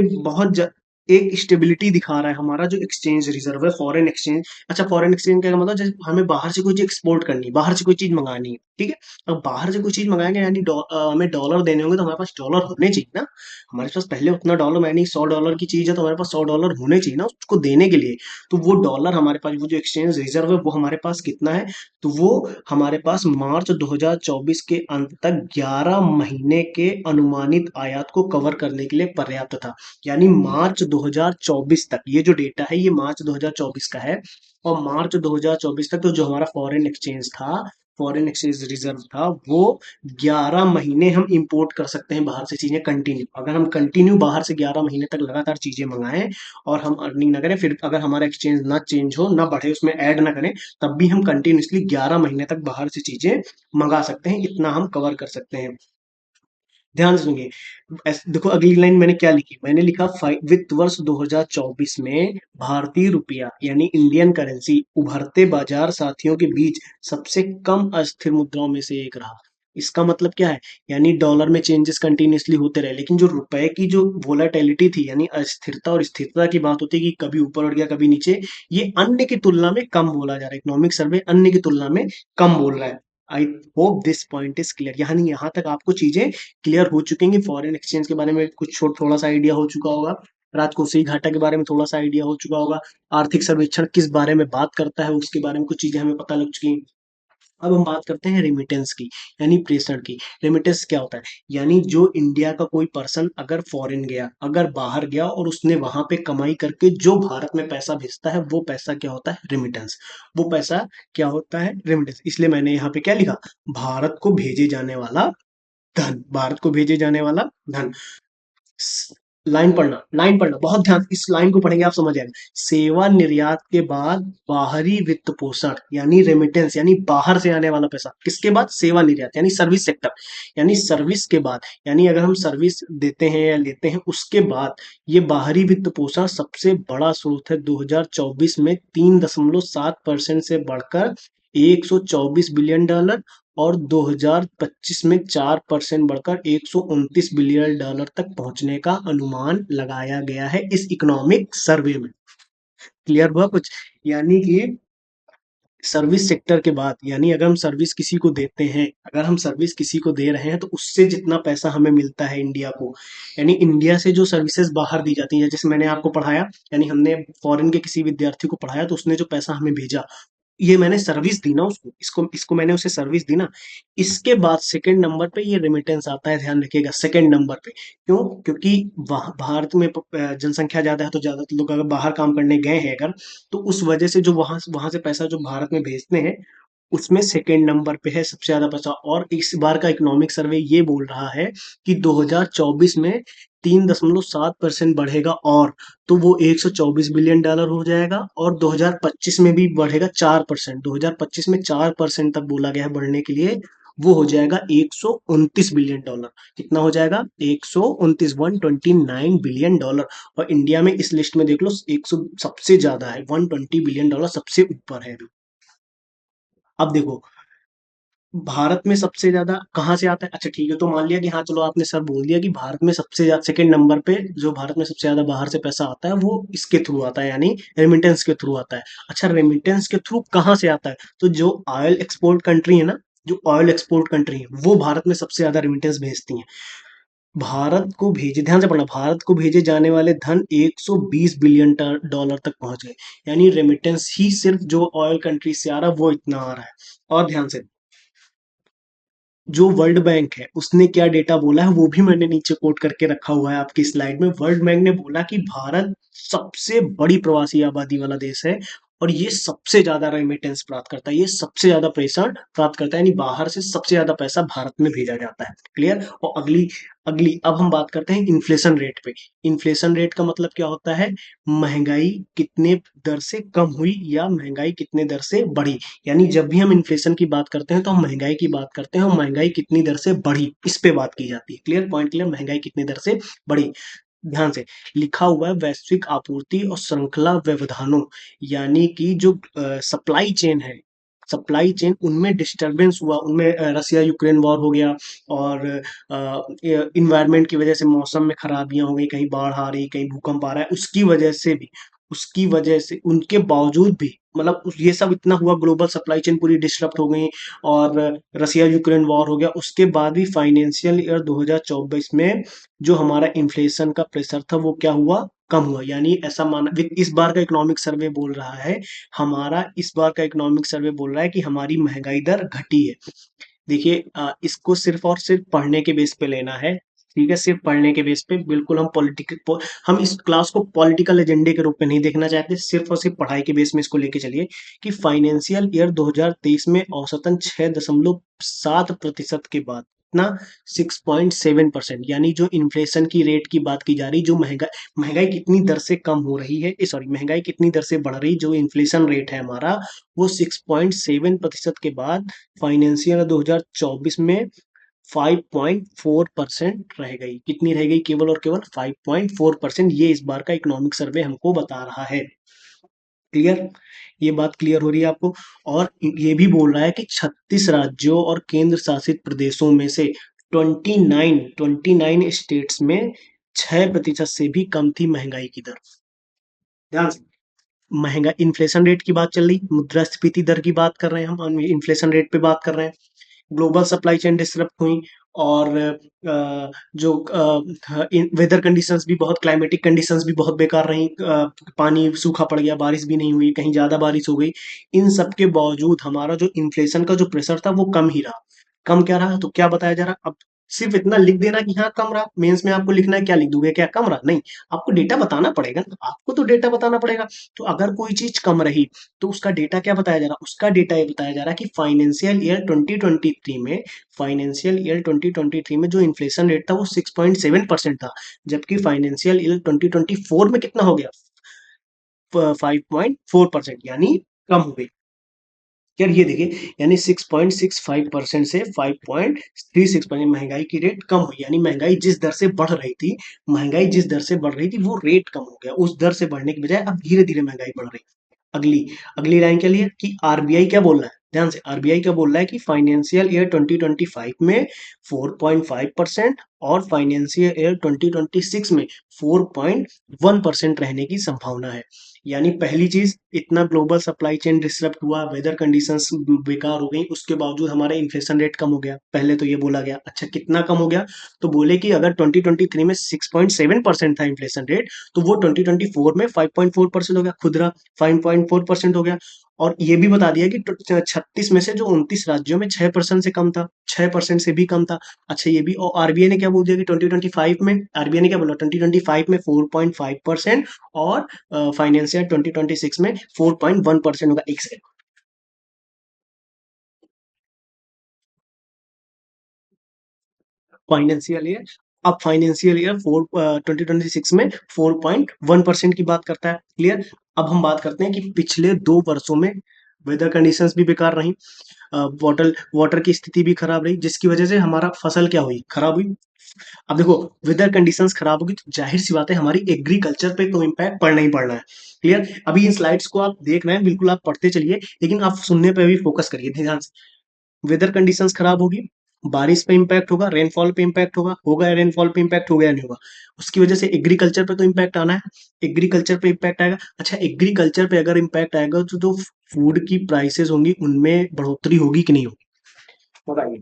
एक स्टेबिलिटी दिखा रहा है। हमारा जो एक्सचेंज रिजर्व है फॉरेन एक्सचेंज, अच्छा फॉरेन एक्सचेंज का मतलब जैसे हमें बाहर से कोई चीज एक्सपोर्ट करनी है, बाहर से कोई चीज मंगानी है, ठीक है। अब बाहर से कोई चीज मंगाएंगे यानी हमें डॉलर देने होंगे, तो हमारे पास डॉलर होने चाहिए ना। हमारे पास पहले उतना डॉलर, यानी 100 डॉलर की चीज है तो हमारे पास 100 डॉलर होने चाहिए ना उसको देने के लिए। तो वो डॉलर हमारे पास, वो जो एक्सचेंज रिजर्व है वो हमारे पास कितना है, तो वो हमारे पास मार्च 2024 के अंत तक 11 महीने के अनुमानित आयात को कवर करने के लिए पर्याप्त था। यानी मार्च 2024 तक, ये जो डेटा है ये मार्च 2024 का है। और मार्च 2024 तक तो जो हमारा फॉरेन एक्सचेंज था, फॉरेन एक्सचेंज रिजर्व था, वो 11 महीने हम इंपोर्ट कर सकते हैं बाहर से चीजें कंटिन्यू। अगर हम कंटिन्यू बाहर से 11 महीने तक लगातार चीजें मंगाएं और हम अर्निंग ना करें, फिर अगर हमारा एक्सचेंज ना चेंज हो, ना बढ़े, उसमें ऐड ना करें, तब भी हम कंटिन्यूसली 11 महीने तक बाहर से चीजें मंगा सकते हैं। इतना हम कवर कर सकते हैं। ध्यान से सुनिए, देखो अगली लाइन मैंने क्या लिखी, मैंने लिखा वित्त वर्ष 2024 में भारतीय रुपया यानी इंडियन करेंसी उभरते बाजार साथियों के बीच सबसे कम अस्थिर मुद्राओं में से एक रहा। इसका मतलब क्या है, यानी डॉलर में चेंजेस कंटिन्यूसली होते रहे, लेकिन जो रुपए की जो वोलाटिलिटी थी, यानी अस्थिरता और स्थिरता की बात होती है कि कभी ऊपर उठ गया कभी नीचे, ये अन्य की तुलना में कम बोला जा रहा है। इकोनॉमिक सर्वे अन्य की तुलना में कम बोल रहा है। I hope this point is clear, यानी यहाँ तक आपको चीजें क्लियर हो चुकेंगे। फॉरेन एक्सचेंज के बारे में कुछ थोड़ा सा आइडिया हो चुका होगा, राजकोषीय घाटा के बारे में थोड़ा सा आइडिया हो चुका होगा, आर्थिक सर्वेक्षण किस बारे में बात करता है उसके बारे में कुछ चीजें हमें पता लग चुकी हैं। अब हम बात करते हैं रेमिटेंस की, यानी प्रेषण की। रेमिटेंस क्या होता है, यानी जो इंडिया का कोई पर्सन अगर फॉरेन गया, अगर बाहर गया और उसने वहां पे कमाई करके जो भारत में पैसा भेजता है, वो पैसा क्या होता है, रेमिटेंस। वो पैसा क्या होता है, रेमिटेंस। इसलिए मैंने यहाँ पे क्या लिखा, भारत को भेजे जाने वाला धन, भारत को भेजे जाने वाला धन। लाइन पढ़ना बहुत ध्यान, इस लाइन को पढ़ेंगे आप समझ आएगा। सेवा निर्यात के बाद बाहरी वित्त पोषण यानी रेमिटेंस, यानी बाहर से आने वाला पैसा, किसके बाद, सेवा निर्यात यानी सर्विस सेक्टर, यानी सर्विस के बाद, यानी अगर हम सर्विस देते हैं या लेते हैं उसके बाद, ये बाहरी वित्त पोषण सबसे बड़ा स्रोत है। 2024 में 3.7% से बढ़कर 124 बिलियन डॉलर, और 2025 में 4% बढ़कर 129 बिलियन डॉलर तक पहुंचने का अनुमान लगाया गया है इस इकोनॉमिक सर्वे में। क्लियर हुआ कुछ, यानी कि सर्विस सेक्टर के बाद, यानी अगर हम सर्विस किसी को देते हैं, अगर हम सर्विस किसी को दे रहे हैं तो उससे जितना पैसा हमें मिलता है इंडिया को, यानी इंडिया से जो सर्विसेज बाहर दी जाती हैं, जैसे मैंने आपको पढ़ाया, यानी हमने फॉरेन के किसी विद्यार्थी को पढ़ाया तो उसने जो पैसा हमें भेजा, ये मैंने सर्विस दी ना उसको, इसको इसको मैंने उसे सर्विस दी ना। इसके बाद सेकंड नंबर पे ये रेमिटेंस आता है, ध्यान रखिएगा सेकंड नंबर पे। क्यों, क्योंकि भारत में जनसंख्या ज्यादा है, तो ज्यादातर लोग अगर बाहर काम करने गए हैं अगर, तो उस वजह से जो वहां वहां से पैसा जो भारत में भेजते हैं, उसमें सेकंड नंबर पे है सबसे ज्यादा पैसा। और इस बार का इकोनॉमिक सर्वे ये बोल रहा है कि 2024 में 3.7% बढ़ेगा, और तो वो 124 बिलियन डॉलर हो जाएगा। और 2025 में भी बढ़ेगा 4%, 2025 में 4% तक बोला गया है बढ़ने के लिए, वो हो जाएगा 129 बिलियन डॉलर। कितना हो जाएगा, 129, 129 बिलियन डॉलर। और इंडिया में इस लिस्ट में देख लो 100 सबसे ज्यादा है, 120 बिलियन डॉलर सबसे ऊपर है। अब देखो, भारत में सबसे ज्यादा कहाँ से आता है? अच्छा ठीक है, तो मान लिया कि हाँ चलो आपने सर बोल दिया कि भारत में सबसे ज्यादा सेकंड नंबर पे जो भारत में सबसे ज्यादा बाहर से पैसा आता है वो इसके थ्रू आता है, यानी रेमिटेंस के थ्रू आता है। अच्छा, रेमिटेंस के थ्रू कहाँ से आता है? तो जो ऑयल एक्सपोर्ट कंट्री है ना, जो ऑयल एक्सपोर्ट कंट्री है वो भारत में सबसे ज्यादा रेमिटेंस भेजती हैं। भारत को भेजे, ध्यान से पढ़ना, भारत को भेजे जाने वाले धन 120 बिलियन डॉलर तक पहुंच गए। यानी रेमिटेंस ही सिर्फ जो ऑयल कंट्री से आ रहा है वो इतना आ रहा है। और ध्यान से, जो वर्ल्ड बैंक है उसने क्या डेटा बोला है वो भी मैंने नीचे कोट करके रखा हुआ है आपकी स्लाइड में। वर्ल्ड बैंक ने बोला कि भारत सबसे बड़ी प्रवासी आबादी वाला देश है और ये सबसे ज्यादा रेमिटेंस प्राप्त करता है, ये सबसे ज्यादा प्रेषण प्राप्त करता है, यानी बाहर से सबसे ज्यादा पैसा भारत में भेजा जाता है। क्लियर? और अगली अगली अब हम बात करते हैं इन्फ्लेशन रेट पे। इन्फ्लेशन रेट का मतलब क्या होता है? महंगाई कितने दर से कम हुई या महंगाई कितने दर से बढ़ी। यानी जब भी हम इन्फ्लेशन की बात करते हैं तो हम महंगाई की बात करते हैं, और महंगाई कितनी दर से बढ़ी इस पे बात की जाती है। क्लियर? Point clear? महंगाई कितनी दर से बढ़ी। ध्यान से, लिखा हुआ है वैश्विक आपूर्ति और श्रृंखला व्यवधानों, यानी कि जो सप्लाई चेन है, सप्लाई चेन उनमें डिस्टरबेंस हुआ, उनमें रसिया यूक्रेन वॉर हो गया, और इन्वायरमेंट की वजह से मौसम में खराबियां हो गई, कहीं बाढ़ आ रही, कहीं भूकंप आ रहा है, उसकी वजह से भी, उसकी वजह से उनके बावजूद भी, मतलब ये सब इतना हुआ, ग्लोबल सप्लाई चेन पूरी डिस्टर्ब हो गई, और रसिया यूक्रेन वॉर हो गया, उसके बाद भी फाइनेंशियल ईयर 2024 में जो हमारा इन्फ्लेशन का प्रेशर था वो क्या हुआ? कम हुआ। यानी ऐसा माना, इस बार का इकोनॉमिक सर्वे बोल रहा है, हमारा इस बार का इकोनॉमिक सर्वे बोल रहा है कि हमारी महंगाई दर घटी है। देखिए इसको सिर्फ और सिर्फ पढ़ने के बेस पे लेना है। ठीक है, सिर्फ पढ़ने के बेस पे, बिल्कुल हम पॉलिटिकल, हम इस क्लास को पॉलिटिकल एजेंडे के रूप में नहीं देखना चाहते, सिर्फ और सिर्फ पढ़ाई के बेस में इसको लेके चलिए कि फाइनेंशियल ईयर 2023 में औसतन 6.7% के बाद इतना 6.7%, यानी जो इन्फ्लेशन की रेट की बात की जा रही, जो महंगाई कितनी दर से कम हो रही है, सॉरी, महंगाई कितनी दर से बढ़ रही, जो इन्फ्लेशन रेट है हमारा, वो 6.7% के बाद फाइनेंशियल 2024 में 5.4% रह गई। कितनी रह गई? केवल और केवल 5.4%। ये इस बार का इकोनॉमिक सर्वे हमको बता रहा है। क्लियर? ये बात क्लियर हो रही है आपको? और ये भी बोल रहा है कि 36 राज्यों और केंद्र शासित प्रदेशों में से 29 स्टेट्स में 6% से भी कम थी महंगाई की दर। ध्यान से, महंगा इन्फ्लेशन रेट की बात चल रही, मुद्रास्फीति दर की बात कर रहे हैं हम इन्फ्लेशन रेट पे बात कर रहे हैं। ग्लोबल सप्लाई चेन डिसरप्ट हुई, और जो वेदर कंडीशंस भी बहुत, क्लाइमेटिक कंडीशंस भी बहुत बेकार रही, पानी सूखा पड़ गया, बारिश भी नहीं हुई, कहीं ज्यादा बारिश हो गई। इन सब के बावजूद हमारा जो इन्फ्लेशन का जो प्रेशर था वो कम ही रहा। कम क्या रहा? तो क्या बताया जा रहा? अब सिर्फ इतना लिख देना कि हाँ कम रहा, मेंस में आपको लिखना है क्या लिख दोगे? क्या कम रहा? नहीं, आपको डेटा बताना पड़ेगा ना, आपको तो डेटा बताना पड़ेगा। तो अगर कोई चीज कम रही तो उसका डेटा क्या बताया जा रहा? उसका डेटा ये बताया जा रहा है कि फाइनेंशियल ईयर 2023 में जो इन्फ्लेशन रेट था वो 6.7% था, जबकि फाइनेंशियल ईयर 2024 में कितना हो गया? 5.4%, यानी कम हो गई। यार ये देखिए, यानी 6.65% से 5.36%, महंगाई की रेट कम हुई, यानी महंगाई जिस दर से बढ़ रही थी, महंगाई जिस दर से बढ़ रही थी वो रेट कम हो गया, उस दर से बढ़ने की बजाय अब धीरे धीरे महंगाई बढ़ रही। अगली अगली लाइन के लिए कि आरबीआई क्या बोल रहा है, ध्यान से, आरबीआई क्या बोल रहा है कि फाइनेंशियल ईयर 2025 में 4.5% और फाइनेंशियल ईयर 2026 में 4.1% रहने की संभावना है। यानी पहली चीज, इतना ग्लोबल सप्लाई चेन डिसरप्ट हुआ, वेदर कंडीशंस बेकार हो गई, उसके बावजूद हमारा इन्फ्लेशन रेट कम हो गया, पहले तो ये बोला गया। अच्छा, कितना कम हो गया? तो बोले कि अगर 2023 में 6.7% था इन्फ्लेशन रेट, तो वो 2024 में 5.4% हो गया, खुदरा 5.4% हो गया। और ये भी बता दिया कि 36 में से जो 29 राज्यों में 6% से कम था, 6% से भी कम था। अच्छा, ये भी, और आरबीआई ने क्या बोल दिया कि 2025 में, आरबीआई ने क्या बोला, 2025 में 4.5% और फाइनेंशियल 2026 में 4.1% होगा। एक सेकंड, फाइनेंशियल ईयर, अब फाइनेंशियल ईयर 2026 में 4.1% की बात करता है। क्लियर? अब हम बात करते हैं कि पिछले 2 वर्षों में वेदर कंडीशंस भी बेकार रही, वाटर वाटर की स्थिति भी खराब रही, जिसकी वजह से हमारा फसल क्या हुई? खराब हुई। अब देखो, वेदर कंडीशंस खराब होगी तो जाहिर सी बात है हमारी एग्रीकल्चर पे तो इम्पैक्ट पड़ना ही पड़ना है। क्लियर? अभी इन स्लाइड्स को आप देख रहे हैं, बिल्कुल आप पढ़ते चलिए, लेकिन आप सुनने पे भी फोकस करिए ध्यान से। वेदर कंडीशंस खराब होगी, बारिश पे इम्पैक्ट होगा, रेनफॉल पे इम्पैक्ट होगा या रेनफॉल पे इम्पैक्ट होगा या नहीं होगा। उसकी वजह से एग्रीकल्चर पे तो इम्पैक्ट आना है, एग्रीकल्चर पे इम्पैक्ट आएगा। अच्छा, एग्रीकल्चर पे अगर इम्पैक्ट आएगा तो जो फूड की प्राइसेस होंगी उनमें बढ़ोतरी होगी कि नहीं होगी, बताइए।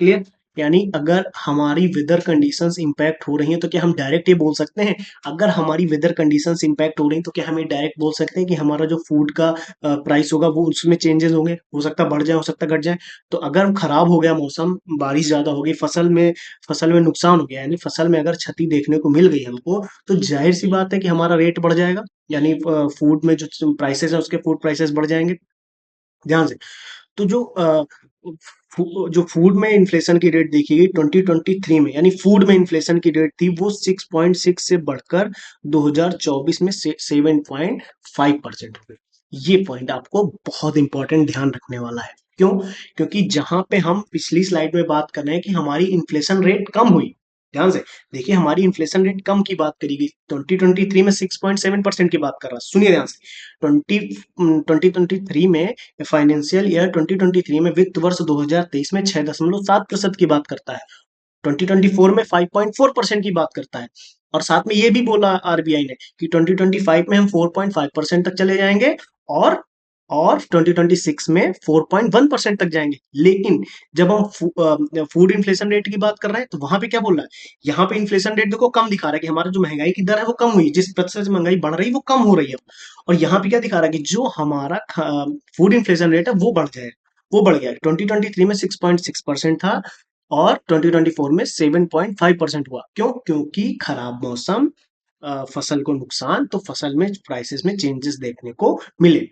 क्लियर। यानी अगर हमारी वेदर कंडीशंस इंपैक्ट हो रही हैं तो क्या हम डायरेक्ट ये बोल सकते हैं, अगर हमारी वेदर कंडीशंस इंपैक्ट हो रही हैं तो क्या हम ये डायरेक्ट बोल सकते हैं कि हमारा जो फूड का प्राइस होगा वो उसमें चेंजेस होंगे, हो सकता है बढ़ जाए, हो सकता है घट जाए। तो अगर खराब हो गया मौसम, बारिश ज्यादा हो गई, फसल में नुकसान हो गया, यानी फसल में अगर क्षति देखने को मिल गई हमको, तो जाहिर सी बात है कि हमारा रेट बढ़ जाएगा, यानी फूड में जो प्राइसेस है उसके फूड प्राइसेस बढ़ जाएंगे। ध्यान से। तो जो फूड में इन्फ्लेशन की रेट देखी गई 2023 में, यानी फूड में इन्फ्लेशन की रेट थी वो 6.6 से बढ़कर 2024 में 7.5% हो गई। ये पॉइंट आपको बहुत इंपॉर्टेंट ध्यान रखने वाला है। क्यों? क्योंकि जहां पे हम पिछली स्लाइड में बात कर रहे हैं कि हमारी इन्फ्लेशन रेट कम हुई, ध्यान से देखिए, हमारी इन्फ्लेशन रेट कम की बात करी गई 2023 में 6.7% की बात कर रहा, सुनिए ध्यान से। 2023 में, फाइनेंशियल ईयर 2023 में, वित्त वर्ष 2023 में 6.7% की बात करता है, 2024 में 5.4% की बात करता है। और साथ में ये भी बोला आरबीआई ने कि 2025 में हम 4.5% तक चले जाएंगे, और और 2026 में 4.1% तक जाएंगे। लेकिन जब हम फूड इन्फ्लेशन रेट की बात कर रहे हैं तो वहां पे क्या बोल रहा है, यहाँ पे इन्फ्लेशन रेट देखो कम दिखा रहा है कि हमारा जो महंगाई की दर है वो कम हुई, जिस प्रतिशत से महंगाई बढ़ रही है वो कम हो रही है। और यहाँ पे क्या दिखा रहा है कि जो हमारा फूड इन्फ्लेशन रेट है वो बढ़ जाए, वो बढ़ गया। 2023 में 6.6% था और 2024 में 7.5% हुआ। क्यों? क्योंकि खराब मौसम, फसल को नुकसान, तो फसल में प्राइसेस में चेंजेस देखने को मिले।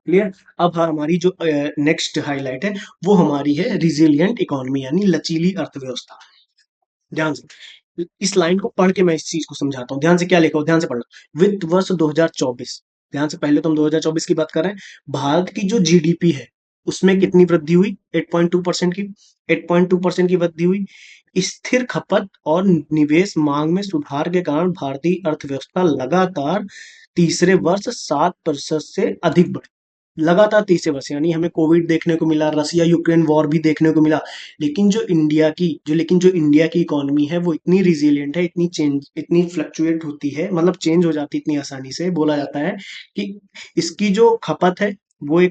क्लियर। अब हमारी जो नेक्स्ट हाईलाइट है वो हमारी है रिजिलियंट इकोनॉमी, यानी लचीली अर्थव्यवस्था। ध्यान से इस लाइन को पढ़ के मैं इस चीज को समझाता हूँ, ध्यान से क्या लिखा हो, ध्यान से पढ़ना। वित्त वर्ष 2024, ध्यान से, पहले तो हम 2024 की बात कर रहे हैं। भारत की जो जीडीपी है उसमें कितनी वृद्धि हुई? 8.2% की, 8.2% की वृद्धि हुई। स्थिर खपत और निवेश मांग में सुधार के कारण भारतीय अर्थव्यवस्था लगातार तीसरे वर्ष 7% से अधिक बढ़ी। लगातार तीसरे वर्ष, यानी हमें कोविड देखने को मिला, रसिया यूक्रेन वॉर भी देखने को मिला, लेकिन जो इंडिया की इकोनॉमी है वो इतनी रिजिलियंट है, इतनी फ्लक्चुएट होती है, मतलब चेंज हो जाती है इतनी आसानी से। बोला जाता है कि इसकी जो खपत है वो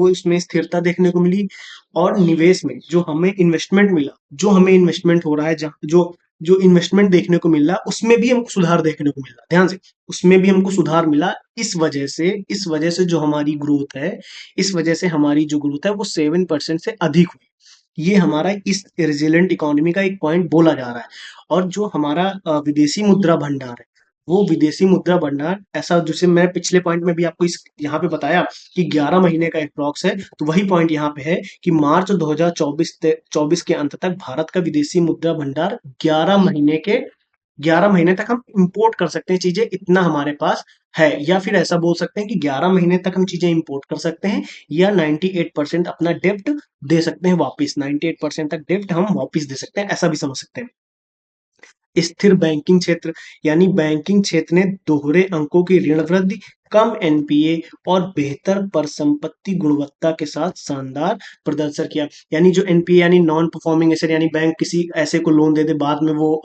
इसमें स्थिरता देखने को मिली, और निवेश में जो हमें इन्वेस्टमेंट हो रहा है, जहाँ जो इन्वेस्टमेंट देखने को मिल रहा है उसमें भी हमको सुधार देखने को मिल रहा है। ध्यान से, उसमें भी हमको सुधार मिला। इस वजह से जो हमारी ग्रोथ है, इस वजह से हमारी जो ग्रोथ है वो 7% से अधिक हुई। ये हमारा इस रेजिलेंट इकोनॉमी का एक पॉइंट बोला जा रहा है। और जो हमारा विदेशी मुद्रा भंडार है, वो विदेशी मुद्रा भंडार ऐसा, जैसे मैं पिछले पॉइंट में भी आपको इस यहाँ पे बताया कि 11 महीने का अप्रॉक्स है, तो वही पॉइंट यहाँ पे है कि मार्च 2024 के अंत तक भारत का विदेशी मुद्रा भंडार 11 महीने तक हम इंपोर्ट कर सकते हैं चीजें, इतना हमारे पास है। या फिर ऐसा बोल सकते हैं कि 11 महीने तक हम चीजें इंपोर्ट कर सकते हैं, या 98% अपना डेप्ट दे सकते हैं वापस, 98% तक डेप्ट हम वापस दे सकते हैं, ऐसा भी समझ सकते हैं। स्थिर बैंकिंग क्षेत्र, यानी बैंकिंग क्षेत्र ने दोहरे अंकों की ऋण वृद्धि, कम एनपीए और बेहतर परिसंपत्ति गुणवत्ता के साथ शानदार प्रदर्शन किया। यानी जो एनपीए यानी नॉन परफॉर्मिंग एसेट, यानी बैंक किसी ऐसे को लोन दे दे, बाद में वो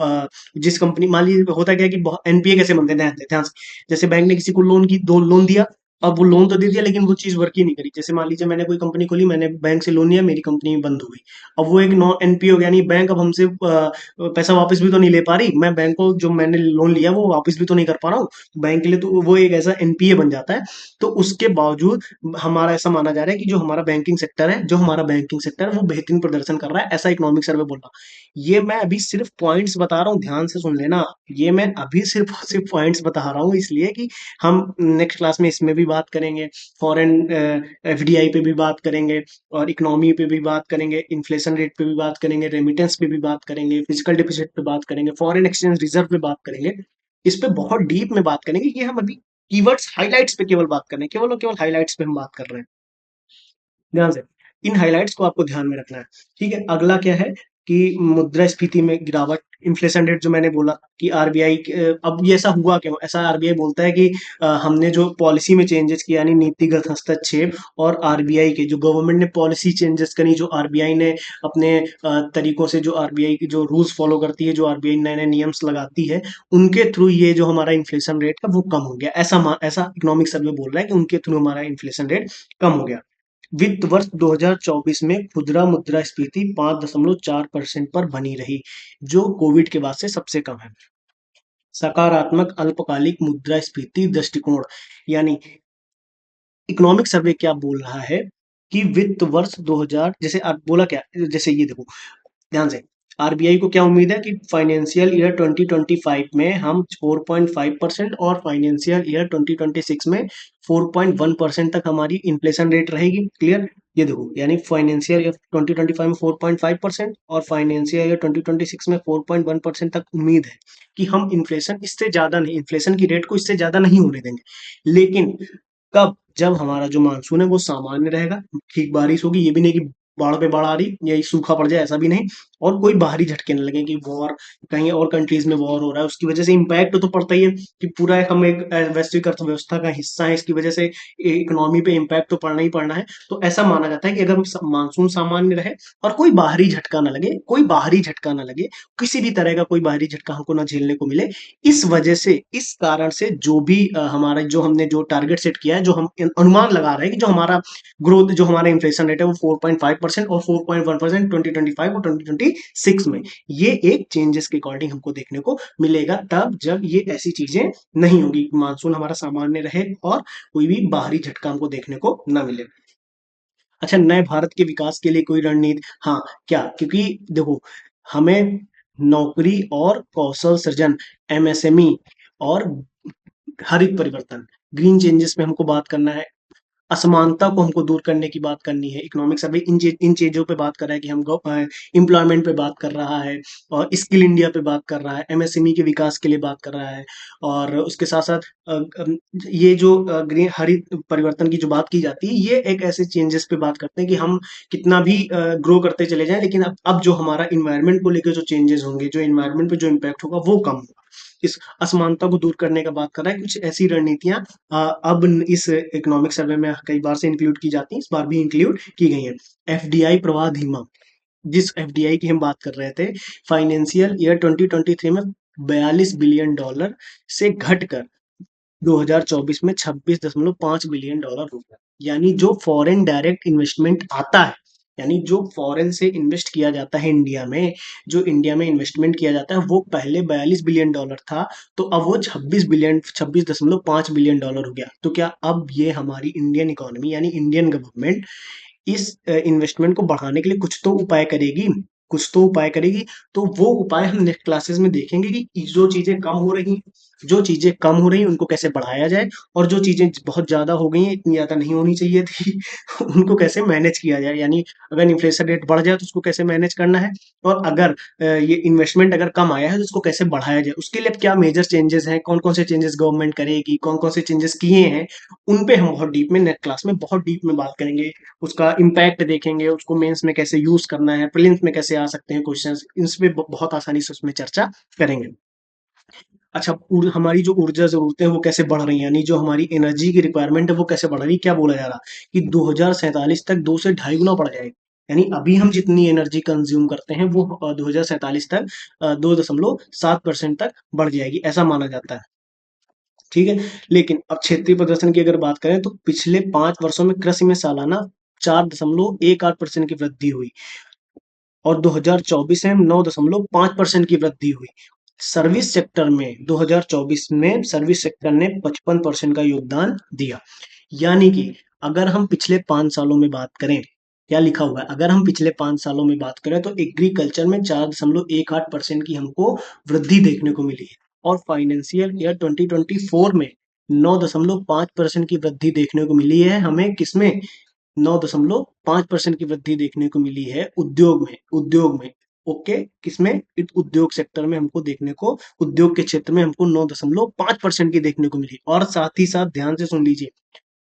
जिस कंपनी, मान लीजिए होता क्या है कि एनपीए कैसे बनते हैं, ध्यान से। जैसे बैंक ने किसी को लोन दिया, अब वो लोन तो दे दिया लेकिन वो चीज वर्क ही नहीं करी। जैसे मान लीजिए मैंने कोई कंपनी खोली, मैंने बैंक से लोन लिया, मेरी कंपनी बंद हो गई, अब वो एक नॉन एनपीए हो गया, यानी बैंक अब हमसे पैसा वापस भी तो नहीं ले पा रही, मैं बैंक को जो मैंने लोन लिया वो वापस भी तो नहीं कर पा रहा हूँ, बैंक के लिए तो वो एक ऐसा एनपीए बन जाता है। तो उसके बावजूद हमारा ऐसा माना जा रहा है कि जो हमारा बैंकिंग सेक्टर है वो बेहतरीन प्रदर्शन कर रहा है, ऐसा इकोनॉमिक सर्वे बोल रहा है। ये मैं अभी सिर्फ पॉइंट्स बता रहा हूँ, ध्यान से सुन लेना। ये मैं अभी सिर्फ सिर्फ पॉइंट्स बता रहा हूँ, इसलिए कि हम नेक्स्ट क्लास में इसमें भी बात करेंगे, फॉरेन एफडीआई पे भी बात करेंगे, और इकोनॉमी पे भी बात करेंगे, इन्फ्लेशन रेट पे भी बात करेंगे, रेमिटेंस पे भी बात करेंगे, फिजिकल डिफिसिट पे बात करेंगे, फॉरेन एक्सचेंज रिजर्व पे बात करेंगे। इस पे बहुत डीप में बात करेंगे। ये हम अभी कीवर्ड्स हाइलाइट्स पे केवल बात कर रहे हैं, केवल और केवल हाइलाइट्स पे हम बात कर रहे हैं। ध्यान से इन हाइलाइट्स को आपको ध्यान में रखना है। ठीक है, अगला क्या है कि मुद्रास्फीति में गिरावट, इन्फ्लेशन रेट जो मैंने बोला कि आरबीआई, अब ये ऐसा हुआ क्यों? ऐसा आरबीआई बोलता है कि हमने जो पॉलिसी में चेंजेस किया, यानी नीतिगत हस्तक्षेप, और आरबीआई के जो गवर्नमेंट ने पॉलिसी चेंजेस करी, जो आरबीआई ने अपने तरीकों से, जो आरबीआई की जो रूल्स फॉलो करती है, जो आरबीआई नए नए नियम्स लगाती है, उनके थ्रू ये जो हमारा इन्फ्लेशन रेट है वो कम हो गया। ऐसा इकोनॉमिक सर्वे बोल रहा है कि उनके थ्रू हमारा इन्फ्लेशन रेट कम हो गया। वित्त वर्ष 2024 में खुदरा मुद्रास्फीति 5.4% पर बनी रही, जो कोविड के बाद से सबसे कम है। सकारात्मक अल्पकालिक मुद्रास्फीति दृष्टिकोण, यानी इकोनॉमिक सर्वे क्या बोल रहा है कि वित्त वर्ष 2000, जैसे आप बोला क्या, जैसे ये देखो ध्यान से, आरबीआई को क्या उम्मीद है कि फाइनेंशियल ईयर 2025 में हम 4.5% और फाइनेंशियल ईयर 2026 में 4.1% तक हमारी इन्फ्लेशन रेट रहेगी। क्लियर? ये देखो, यानी फाइनेंशियल ईयर 2025 में 4.5% और फाइनेंशियल ईयर 2026 में 4.1% तक उम्मीद है कि हम इन्फ्लेशन इससे ज्यादा नहीं, इन्फ्लेशन की रेट को इससे ज्यादा नहीं होने देंगे। लेकिन कब? जब हमारा जो मानसून है वो सामान्य रहेगा, ठीक बारिश होगी, ये भी नहीं कि बाढ़ पे बाढ़ आ रही या सूखा पड़ जाए, ऐसा भी नहीं, और कोई बाहरी झटके न लगे कि वॉर, कहीं और कंट्रीज में वॉर हो रहा है, उसकी वजह से इम्पैक्ट तो पड़ता ही है कि पूरा हम एक वैश्विक अर्थव्यवस्था का हिस्सा है, इसकी वजह से इकोनॉमी पे इम्पैक्ट तो पड़ना ही पड़ना है। तो ऐसा माना जाता है कि अगर मानसून सामान्य रहे और कोई बाहरी झटका ना लगे, कोई बाहरी झटका ना लगे, किसी भी तरह का कोई बाहरी झटका हमको ना झेलने को मिले, इस वजह से, इस कारण से जो भी हमारा, जो हमने जो टारगेट सेट किया है, जो हम अनुमान लगा रहे हैं कि जो हमारा ग्रोथ, जो हमारा इन्फ्लेशन रेट है वो 4.5% और 4.1% 2025 और 2026 में, ये एक चेंजेस के अकॉर्डिंग हमको देखने को मिलेगा, तब जब ये ऐसी चीजें नहीं होगी, मानसून हमारा सामान्य रहे और कोई भी बाहरी झटका हमको देखने को ना मिले। अच्छा, नए भारत के विकास के लिए कोई रणनीति? हाँ, क्या? क्योंकि देखो, हमें नौकरी और कौशल सृजन, एमएसएमई, और हरित परिवर्तन, ग्रीन चेंजेस पे हमको बात करना है। असमानता को हमको दूर करने की बात करनी है। इकोनॉमिक्स अभी इन चीजों पे बात कर रहा है कि हम एम्प्लॉयमेंट पे बात कर रहा है, और स्किल इंडिया पे बात कर रहा है, एमएसएमई के विकास के लिए बात कर रहा है, और उसके साथ साथ ये जो ग्रीन हरित परिवर्तन की जो बात की जाती है, ये एक ऐसे चेंजेस पे बात करते हैं कि हम कितना भी ग्रो करते चले जाएं, लेकिन अब जो हमारा इन्वायरमेंट को लेकर जो चेंजेस होंगे, जो इन्वायरमेंट पे जो इम्पैक्ट होगा वो कम होगा। इस असमानता को दूर करने का बात कर रहा है। कुछ ऐसी रणनीतियां अब इस इकोनॉमिक सर्वे में कई बार से इंक्लूड की जाती हैं, इस बार भी इंक्लूड की गई है। एफडीआई प्रवाह धीमा, जिस एफडीआई की हम बात कर रहे थे, फाइनेंशियल ईयर 2023 में $42 बिलियन से घटकर 2024 में $26.5 बिलियन हो गया। यानी जो फॉरेन डायरेक्ट इन्वेस्टमेंट आता है, यानी जो फॉरेन से इन्वेस्ट किया जाता है इंडिया में, जो इंडिया में इन्वेस्टमेंट किया जाता है, वो पहले $42 बिलियन था, तो अब वो 26.5 बिलियन डॉलर हो गया। तो क्या अब ये हमारी इंडियन इकोनॉमी, यानी इंडियन गवर्नमेंट, इस इन्वेस्टमेंट को बढ़ाने के लिए कुछ तो उपाय करेगी, कुछ तो उपाय करेगी। तो वो उपाय हम नेक्स्ट क्लासेस में देखेंगे कि जो चीजें कम हो रही, जो चीजें कम हो रही हैं उनको कैसे बढ़ाया जाए, और जो चीजें बहुत ज्यादा हो गई हैं, इतनी ज्यादा नहीं होनी चाहिए थी, उनको कैसे मैनेज किया जाए। यानी अगर इन्फ्लेशन रेट बढ़ जाए तो उसको कैसे मैनेज करना है, और अगर ये इन्वेस्टमेंट अगर कम आया है तो उसको कैसे बढ़ाया जाए, उसके लिए क्या मेजर चेंजेस हैं, कौन कौन से चेंजेस गवर्नमेंट करेगी, कौन कौन से चेंजेस किए हैं, उन पे हम बहुत डीप में नेक्स्ट क्लास में बहुत डीप में बात करेंगे। उसका इम्पैक्ट देखेंगे, उसको मेंस में कैसे यूज करना है, प्रीलिम्स में कैसे आ सकते हैं क्वेश्चंस, इस पे बहुत आसानी से उसमें चर्चा करेंगे। अच्छा, हमारी जो ऊर्जा जरूरतें हैं वो कैसे बढ़ रही हैं, यानी जो हमारी एनर्जी की रिक्वायरमेंट है वो कैसे बढ़ रही है? क्या बोला जा रहा कि 2047 तक 2 से 2.5 गुना बढ़ जाएगी। यानी अभी हम जितनी एनर्जी कंज्यूम करते हैं वो 2047 तक 2.7% तक बढ़ जाएगी, ऐसा माना जाता है। ठीक है। लेकिन अब क्षेत्रीय प्रदर्शन की अगर बात करें तो पिछले 5 वर्षों में कृषि में सालाना 4.18% की वृद्धि हुई, और 2024 में 9.5% की वृद्धि हुई। सर्विस सेक्टर में 2024 में सर्विस सेक्टर ने 55% का योगदान दिया। यानी कि अगर हम पिछले 5 सालों में बात करें, क्या लिखा हुआ है, अगर हम पिछले 5 सालों में बात करें तो एग्रीकल्चर में 4.18% की हमको वृद्धि देखने को मिली है, और फाइनेंशियल ईयर 2024 में 9.5% की वृद्धि देखने को मिली है हमें। किसमें? 9.5% की वृद्धि देखने को मिली है उद्योग में, उद्योग में। ओके, किसमें? उद्योग सेक्टर में हमको देखने को, उद्योग के क्षेत्र में हमको 9.5% की देखने को मिली। और साथ ही साथ ध्यान से सुन लीजिए,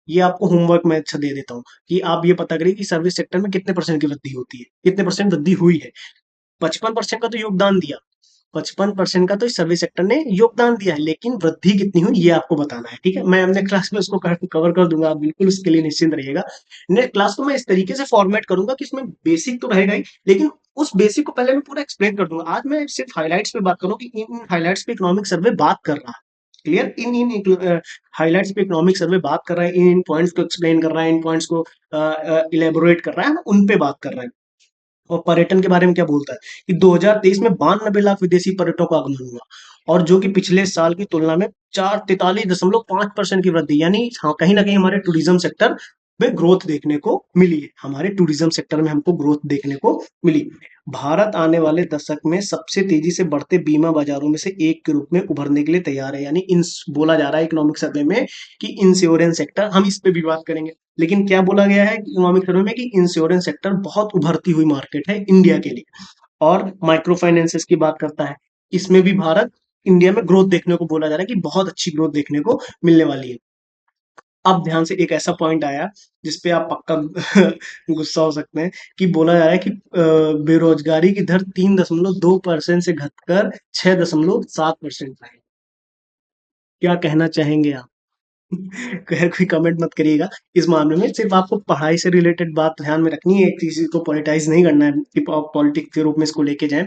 ये आपको होमवर्क मैं अच्छा दे देता हूँ कि आप ये पता करिए कि सर्विस सेक्टर में कितने परसेंट की वृद्धि होती है, कितने परसेंट वृद्धि हुई है। 55% का तो योगदान दिया, 55% का तो इस सर्विस सेक्टर ने योगदान दिया है, लेकिन वृद्धि कितनी हुई ये आपको बताना है, ठीक है। मैं अपने क्लास में उसको कवर कर दूंगा, आप बिल्कुल उसके लिए निश्चिंत रहिएगा। नेक्स्ट क्लास को मैं इस तरीके से फॉर्मेट करूंगा कि इसमें बेसिक तो रहेगा ही, लेकिन उस बेसिक को पहले मैं पूरा एक्सप्लेन कर दूंगा। आज मैं सिर्फ हाइलाइट्स पे बात करूँ कि इन हाइलाइट्स पे इकोनॉमिक सर्वे बात कर रहा है। क्लियर, इन इन हाइलाइट्स पे इकोनॉमिक सर्वे बात कर रहा है, इन पॉइंट्स को एक्सप्लेन कर रहा है, इन पॉइंट्स को इलेबोरेट कर रहा है, उन पे बात कर रहा है। और पर्यटन के बारे में क्या बोलता है कि 2023 में 92 लाख विदेशी पर्यटकों का आगमन हुआ, और जो कि पिछले साल की तुलना में 43.5% की वृद्धि, यानी हाँ, कहीं ना कहीं हमारे टूरिज्म सेक्टर में ग्रोथ देखने को मिली है, हमारे टूरिज्म सेक्टर में हमको ग्रोथ देखने को मिली। भारत आने वाले दशक में सबसे तेजी से बढ़ते बीमा बाजारों में से एक के रूप में उभरने के लिए तैयार है, यानी इन बोला जा रहा है इकोनॉमिक सर्वे में कि इंश्योरेंस सेक्टर, हम इस पे भी बात करेंगे, लेकिन क्या बोला गया है इकोनॉमिक सर्वे में कि इंश्योरेंस सेक्टर बहुत उभरती हुई मार्केट है इंडिया के लिए। और माइक्रो फाइनेंसेस की बात करता है, इसमें भी भारत, इंडिया में ग्रोथ देखने को बोला जा रहा है कि बहुत अच्छी ग्रोथ देखने को मिलने वाली है। अब ध्यान से, एक ऐसा पॉइंट आया जिसपे आप पक्का गुस्सा हो सकते हैं, कि बोला जा रहा है कि बेरोजगारी की दर 3.2% से घटकर 6.7% है। क्या कहना चाहेंगे आप? खैर, कोई कमेंट मत करिएगा इस मामले में, सिर्फ आपको पढ़ाई से रिलेटेड बात ध्यान में रखनी है, किसी को पॉलिटाइज नहीं करना है कि पॉलिटिक्स के रूप में इसको लेके जाएं।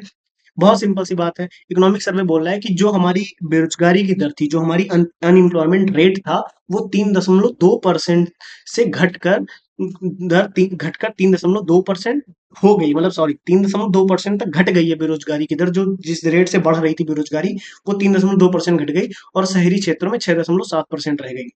बहुत सिंपल सी बात है, इकोनॉमिक सर्वे बोल रहा है कि जो हमारी बेरोजगारी की दर थी, जो हमारी अनएम्प्लॉयमेंट रेट था, वो 3.2% से घटकर 3.2% हो गई, मतलब सॉरी 3.2% तक घट गई है बेरोजगारी की दर, जो जिस रेट से बढ़ रही थी बेरोजगारी, वो 3.2% घट गई, और शहरी क्षेत्रों में 6.7% रह गई।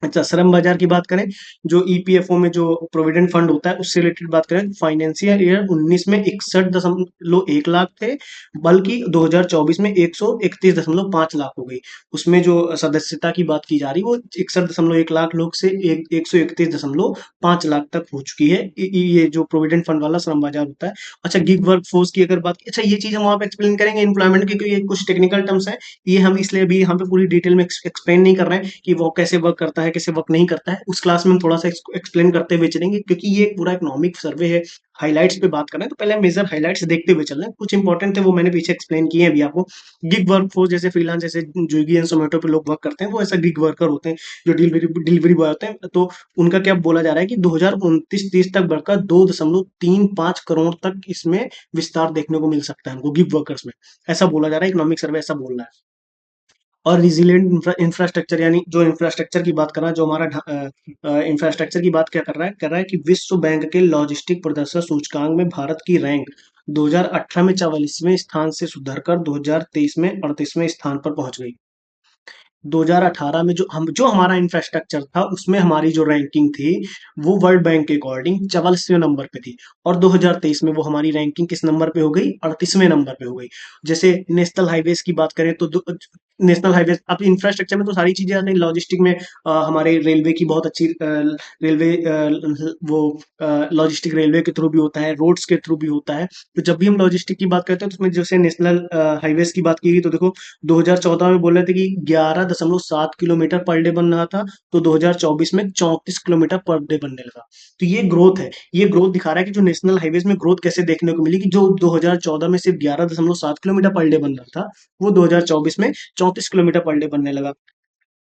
अच्छा, श्रम बाजार की बात करें, जो ईपीएफओ में जो प्रोविडेंट फंड होता है उससे रिलेटेड बात करें, फाइनेंशियल ईयर 19 में 61.1 लाख थे, बल्कि 2024 में 131.5 लाख हो गई। उसमें जो सदस्यता की बात की जा रही है वो 61.1 लाख लोग से 131.5 लाख तक हो चुकी है। ये जो प्रोविडेंट फंड वाला श्रम बाजार होता है। अच्छा, गिग वर्क फोर्स की अगर बात की, अच्छा ये चीज हम वहाँ पे एक्सप्लेन करेंगे एम्प्लॉयमेंट की, क्योंकि ये कुछ टेक्निकल टर्म्स है, ये हम इसलिए अभी यहाँ पे पूरी डिटेल में एक्सप्लेन नहीं कर रहे हैं कि वो कैसे वर्क करता है, कैसे वर्क नहीं करता है। उस क्लास में हम थोड़ा सा एक्सप्लेन करते हुए चलेंगे, क्योंकि ये पूरा इकोनॉमिक सर्वे है, हाइलाइट्स पे बात कर रहे हैं, तो पहले मेजर हाइलाइट्स देखते हुए चल रहे हैं। कुछ इंपॉर्टेंट थे वो मैंने पीछे एक्सप्लेन किए हैं अभी आपको। गिग वर्क फोर्स जैसे फ्रीलांस, जैसे स्विगी एंड जोमेटो पे लोग वर्क करते हैं, वो ऐसा गिग वर्कर होते हैं, जो डिलीवरी बॉय होते हैं। तो उनका क्या बोला जा रहा है कि 2029-30 तक बढ़कर 2.35 करोड़ तक इसमें विस्तार देखने को मिल सकता है हमको गिग वर्कर्स में, ऐसा बोला जा रहा है, इकोनॉमिक सर्वे ऐसा बोल रहा है। और रिजिलियंट इंफ्रास्ट्रक्चर, यानी जो इंफ्रास्ट्रक्चर की बात कर रहा है, जो हमारा इंफ्रास्ट्रक्चर की बात क्या कर रहा है कि विश्व बैंक के लॉजिस्टिक प्रदर्शन सूचकांक में भारत की रैंक 2018 में 44वें स्थान से सुधरकर 2023 में 38वें स्थान पर पहुंच गई। 2018 में जो हमारा इंफ्रास्ट्रक्चर था, उसमें हमारी जो रैंकिंग थी, वो वर्ल्ड बैंक के अकॉर्डिंग 44वें नंबर पे थी, और 2023 में वो हमारी रैंकिंग किस नंबर पे हो गई? 38वें नंबर पे हो गई। जैसे नेशनल हाईवेज की बात करें तो नेशनल हाईवेज, अब इंफ्रास्ट्रक्चर में तो सारी चीजें आती हैं, लॉजिस्टिक में हमारे रेलवे की बहुत अच्छी रेलवे वो लॉजिस्टिक रेलवे के थ्रू भी होता है, रोड्स के थ्रू भी होता है। तो जब भी हम लॉजिस्टिक की बात करते हैं, तो उसमें जैसे नेशनल हाईवेज की बात की गई, तो देखो 2014 में बोल रहे थे कि 11.7 किलोमीटर पर डे बन रहा था, तो 2024 में 34 किलोमीटर पर डे बनने लगा। तो ये ग्रोथ है, ये ग्रोथ दिखा रहा है कि जो नेशनल हाईवेज में ग्रोथ कैसे देखने को मिली, कि जो 2014 में सिर्फ 11.7 किलोमीटर पर डे बन रहा था, वो 2024 में 34 किलोमीटर पर डे बनने लगा।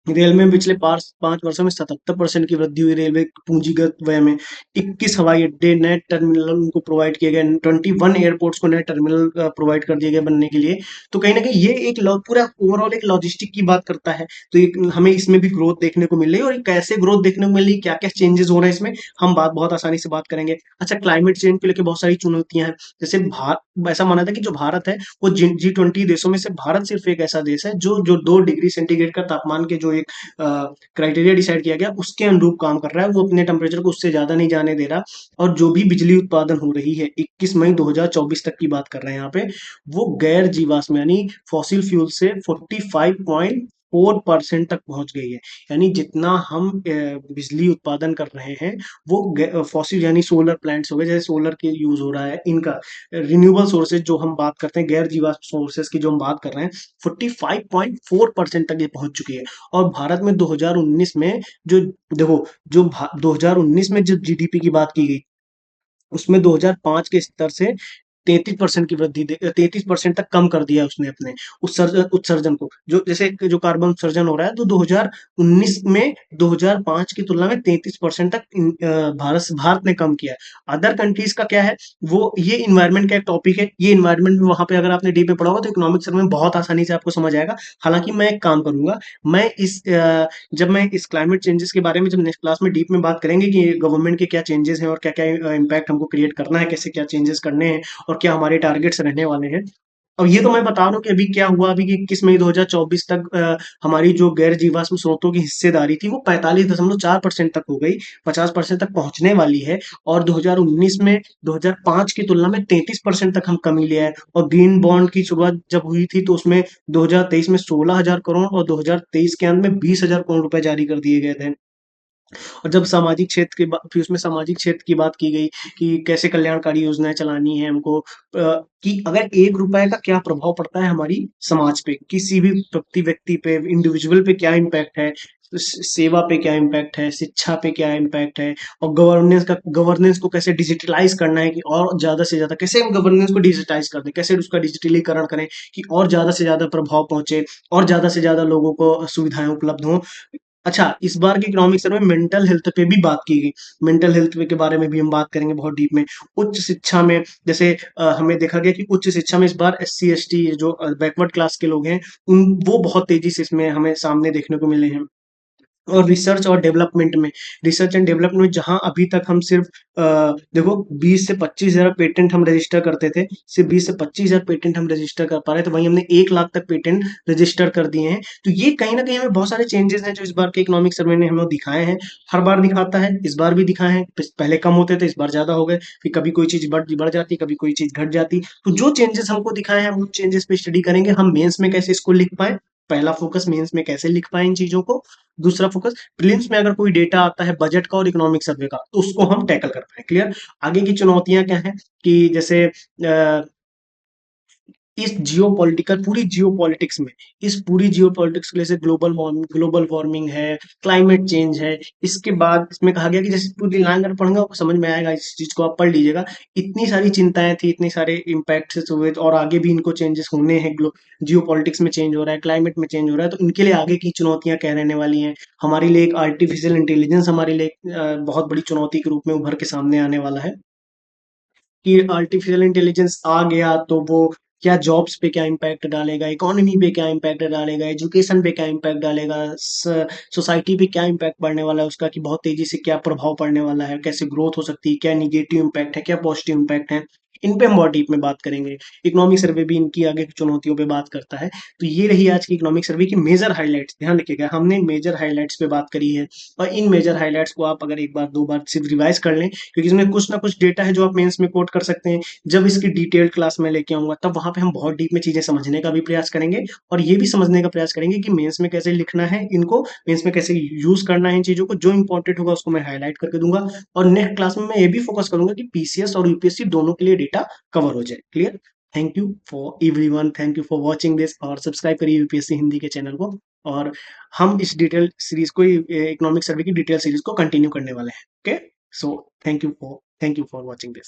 रेलवे में पिछले 5 वर्षों में 77% की वृद्धि हुई, रेलवे पूंजीगत व्यय में। 21 हवाई अड्डे नए टर्मिनल उनको प्रोवाइड किए गए, 21 एयरपोर्ट्स को नए टर्मिनल प्रोवाइड कर दिए गए बनने के लिए। तो कहीं ना कहीं ये एक पूरा ओवरऑल एक लॉजिस्टिक की बात करता है। तो हमें इसमें भी ग्रोथ देखने को मिल रही है, और कैसे ग्रोथ देखने को मिल रही है, क्या क्या चेंजेस हो रहे हैं इसमें, हम बात बहुत आसानी से बात करेंगे। अच्छा, क्लाइमेट चेंज को लेकर बहुत सारी चुनौतियां हैं। जैसे भारत, ऐसा माना था कि जो भारत है वो G20 देशों में से भारत सिर्फ एक ऐसा देश है जो जो 2 डिग्री सेंटीग्रेड का तापमान के जो एक क्राइटेरिया डिसाइड किया गया उसके अनुरूप काम कर रहा है, वो अपने टेम्परेचर को उससे ज्यादा नहीं जाने दे रहा। और जो भी बिजली उत्पादन हो रही है, 21 मई 2024 तक की बात कर रहे हैं यहाँ पे, वो गैर जीवाश्म यानी फॉसिल फ्यूल से 45.4% तक पहुंच गई है। यानी जितना हम बिजली उत्पादन कर रहे हैं, वो फॉसिल यानी सोलर प्लांट्स हो गए, जैसे सोलर के यूज हो रहा है, इनका रिन्यूएबल सोर्सेज जो हम बात करते हैं, गैर जीवाश्म सोर्सेज की जो हम बात कर रहे हैं, 45.4% तक ये पहुंच चुकी है। और भारत में 2019 में जो, देखो, 2019 में जो जीडीपी की बात की गई, उसमें 2005 के स्तर से 33% की वृद्धि 33% तक कम कर दिया उसने अपने उत्सर्जन को। जो जैसे जो कार्बन उत्सर्जन हो रहा है तो 2019 में 2005 की तुलना में 33% तक भारत ने कम किया है। अदर कंट्रीज का क्या है, वो ये इन्वायरमेंट का एक टॉपिक है, ये इन्वायरमेंट में वहां पे अगर आपने डीप में पढ़ा होगा तो इकोनॉमिक सर्वे में बहुत आसानी से आपको समझ आएगा। हालांकि मैं एक काम करूंगा, मैं जब मैं इस क्लाइमेट चेंजेस के बारे में जब नेक्स्ट क्लास में डीप में बात करेंगे कि गवर्नमेंट के क्या चेंजेस हैं और क्या क्या इम्पैक्ट हमको क्रिएट करना है, कैसे क्या चेंजेस करने हैं और क्या हमारे टारगेट्स रहने वाले हैं। और ये तो मैं बता रहा हूँ कि अभी क्या हुआ, अभी कि 21 मई 2024 तक हमारी जो गैर जीवाश्म स्रोतों की हिस्सेदारी थी वो 45.4% तक हो गई, 50% तक पहुंचने वाली है। और 2019 में 2005 की तुलना में 33% तक हम कमी ले आए। और ग्रीन बॉन्ड की शुरुआत जब हुई थी तो उसमें 2023 में 16,000 करोड़ और 2023 के अंत में 20,000 करोड़ रुपए जारी कर दिए गए थे। और जब सामाजिक क्षेत्र की फिर उसमें सामाजिक क्षेत्र की बात की गई कि कैसे कल्याणकारी योजनाएं चलानी है हमको, कि अगर 1 रुपए का क्या प्रभाव पड़ता है हमारी समाज पे, किसी भी व्यक्ति पे, इंडिविजुअल पे क्या इम्पैक्ट है, सेवा पे क्या इम्पैक्ट है, शिक्षा पे क्या इम्पैक्ट है, और गवर्नेंस को कैसे डिजिटलाइज करना है कि और ज्यादा से ज्यादा कैसे हम गवर्नेंस को डिजिटाइज कर दें, कैसे उसका डिजिटलीकरण करें कि और ज्यादा से ज्यादा प्रभाव पहुंचे और ज्यादा से ज्यादा लोगों को सुविधाएं उपलब्ध हों। अच्छा, इस बार की इकोनॉमिक सर्वे में मेंटल हेल्थ पे भी बात की गई। मेंटल हेल्थ के बारे में भी हम बात करेंगे बहुत डीप में। उच्च शिक्षा में जैसे हमें देखा गया कि उच्च शिक्षा में इस बार एससी एसटी जो बैकवर्ड क्लास के लोग हैं, उन वो बहुत तेजी से इसमें हमें सामने देखने को मिले हैं। और रिसर्च और डेवलपमेंट में, रिसर्च एंड डेवलपमेंट में जहां अभी तक हम सिर्फ देखो 20 से 25 हजार पेटेंट हम रजिस्टर करते थे, सिर्फ 20 से 25 हजार पेटेंट हम रजिस्टर कर पा रहे थे, वहीं हमने 1 लाख तक पेटेंट रजिस्टर कर दिए हैं। तो ये कहीं ना कहीं हमें बहुत सारे चेंजेस हैं जो इस बार के इकोनॉमिक सर्वे ने हमें दिखाए हैं। हर बार दिखाता है, इस बार भी दिखाए हैं। पहले कम होते थे, इस बार ज्यादा हो गए, फिर कभी कोई चीज बढ़ जाती, कभी कोई चीज घट जाती। तो जो चेंजेस हमको दिखाए हैं हम उन चेंजेस पे स्टडी करेंगे, हम मेंस में कैसे इसको लिख पाए। पहला फोकस मेंस में कैसे लिख पाए इन चीजों को। दूसरा फोकस प्रीलिम्स में अगर कोई डेटा आता है बजट का और इकोनॉमिक सर्वे का तो उसको हम टैकल कर पाए। क्लियर। आगे की चुनौतियां क्या है कि जैसे इस जियो पॉलिटिकल पूरी जियो पॉलिटिक्स में, इस पूरी जियो पॉलिटिक्स के लिए जैसे ग्लोबल वार्मिंग है, क्लाइमेट चेंज है। इसके बाद इसमें कहा गया कि जैसे पूरी लाइन अगर पढ़ूंगा आपको समझ में आएगा, इस चीज को आप पढ़ लीजिएगा। इतनी सारी चिंताएं थी, इतने सारे इम्पैक्ट हुए और आगे भी इनको चेंजेस होने हैं। जियो पॉलिटिक्स में चेंज हो रहा है, क्लाइमेट में चेंज हो रहा है, तो इनके लिए आगे की चुनौतियां क्या रहने वाली हैं। हमारे लिए एक आर्टिफिशियल इंटेलिजेंस हमारे लिए बहुत बड़ी चुनौती के रूप में उभर के सामने आने वाला है कि आर्टिफिशियल इंटेलिजेंस आ गया तो वो क्या जॉब्स पे क्या इम्पैक्ट डालेगा, इकोनॉमी पे क्या इम्पैक्ट डालेगा, एजुकेशन पे क्या इम्पैक्ट डालेगा, सोसाइटी पे क्या इम्पैक्ट पड़ने वाला है उसका, कि बहुत तेजी से क्या प्रभाव पड़ने वाला है, कैसे ग्रोथ हो सकती है, क्या निगेटिव इम्पैक्ट है, क्या पॉजिटिव इम्पैक्ट है। इन पे हम बहुत डीप में बात करेंगे। इकोनॉमिक सर्वे भी इनकी आगे की चुनौतियों पे बात करता है। तो ये रही आज की इकोनॉमिक सर्वे की मेजर हाइलाइट्स। ध्यान रखिएगा, हमने मेजर हाइलाइट्स पे बात करी है। और इन मेजर हाइलाइट्स को आप अगर एक बार दो बार सिर्फ रिवाइज कर लें, क्योंकि इसमें कुछ ना कुछ डेटा है जो आप मेंस में कोट कर सकते हैं। जब इसकी डिटेल्ड क्लास में लेके आऊंगा तब वहां पे हम बहुत डीप में चीजें समझने का भी प्रयास करेंगे और ये भी समझने का प्रयास करेंगे कि मेंस में कैसे लिखना है इनको, मेंस में कैसे यूज करना है इन चीजों को। जो इंपॉर्टेंट होगा उसको मैं हाईलाइट करके दूंगा। और नेक्स्ट क्लास में मैं ये भी फोकस करूंगा कि पीसीएस और यूपीएससी दोनों के लिए डेटा कवर हो जाए। Clear. Thank you for everyone, thank you for watching this, और सब्सक्राइब करिए यूपीएससी हिंदी के चैनल को। और हम इस डिटेल सीरीज को, इकोनॉमिक सर्वे की डिटेल सीरीज को कंटिन्यू करने वाले हैं। Okay. So thank you for watching this.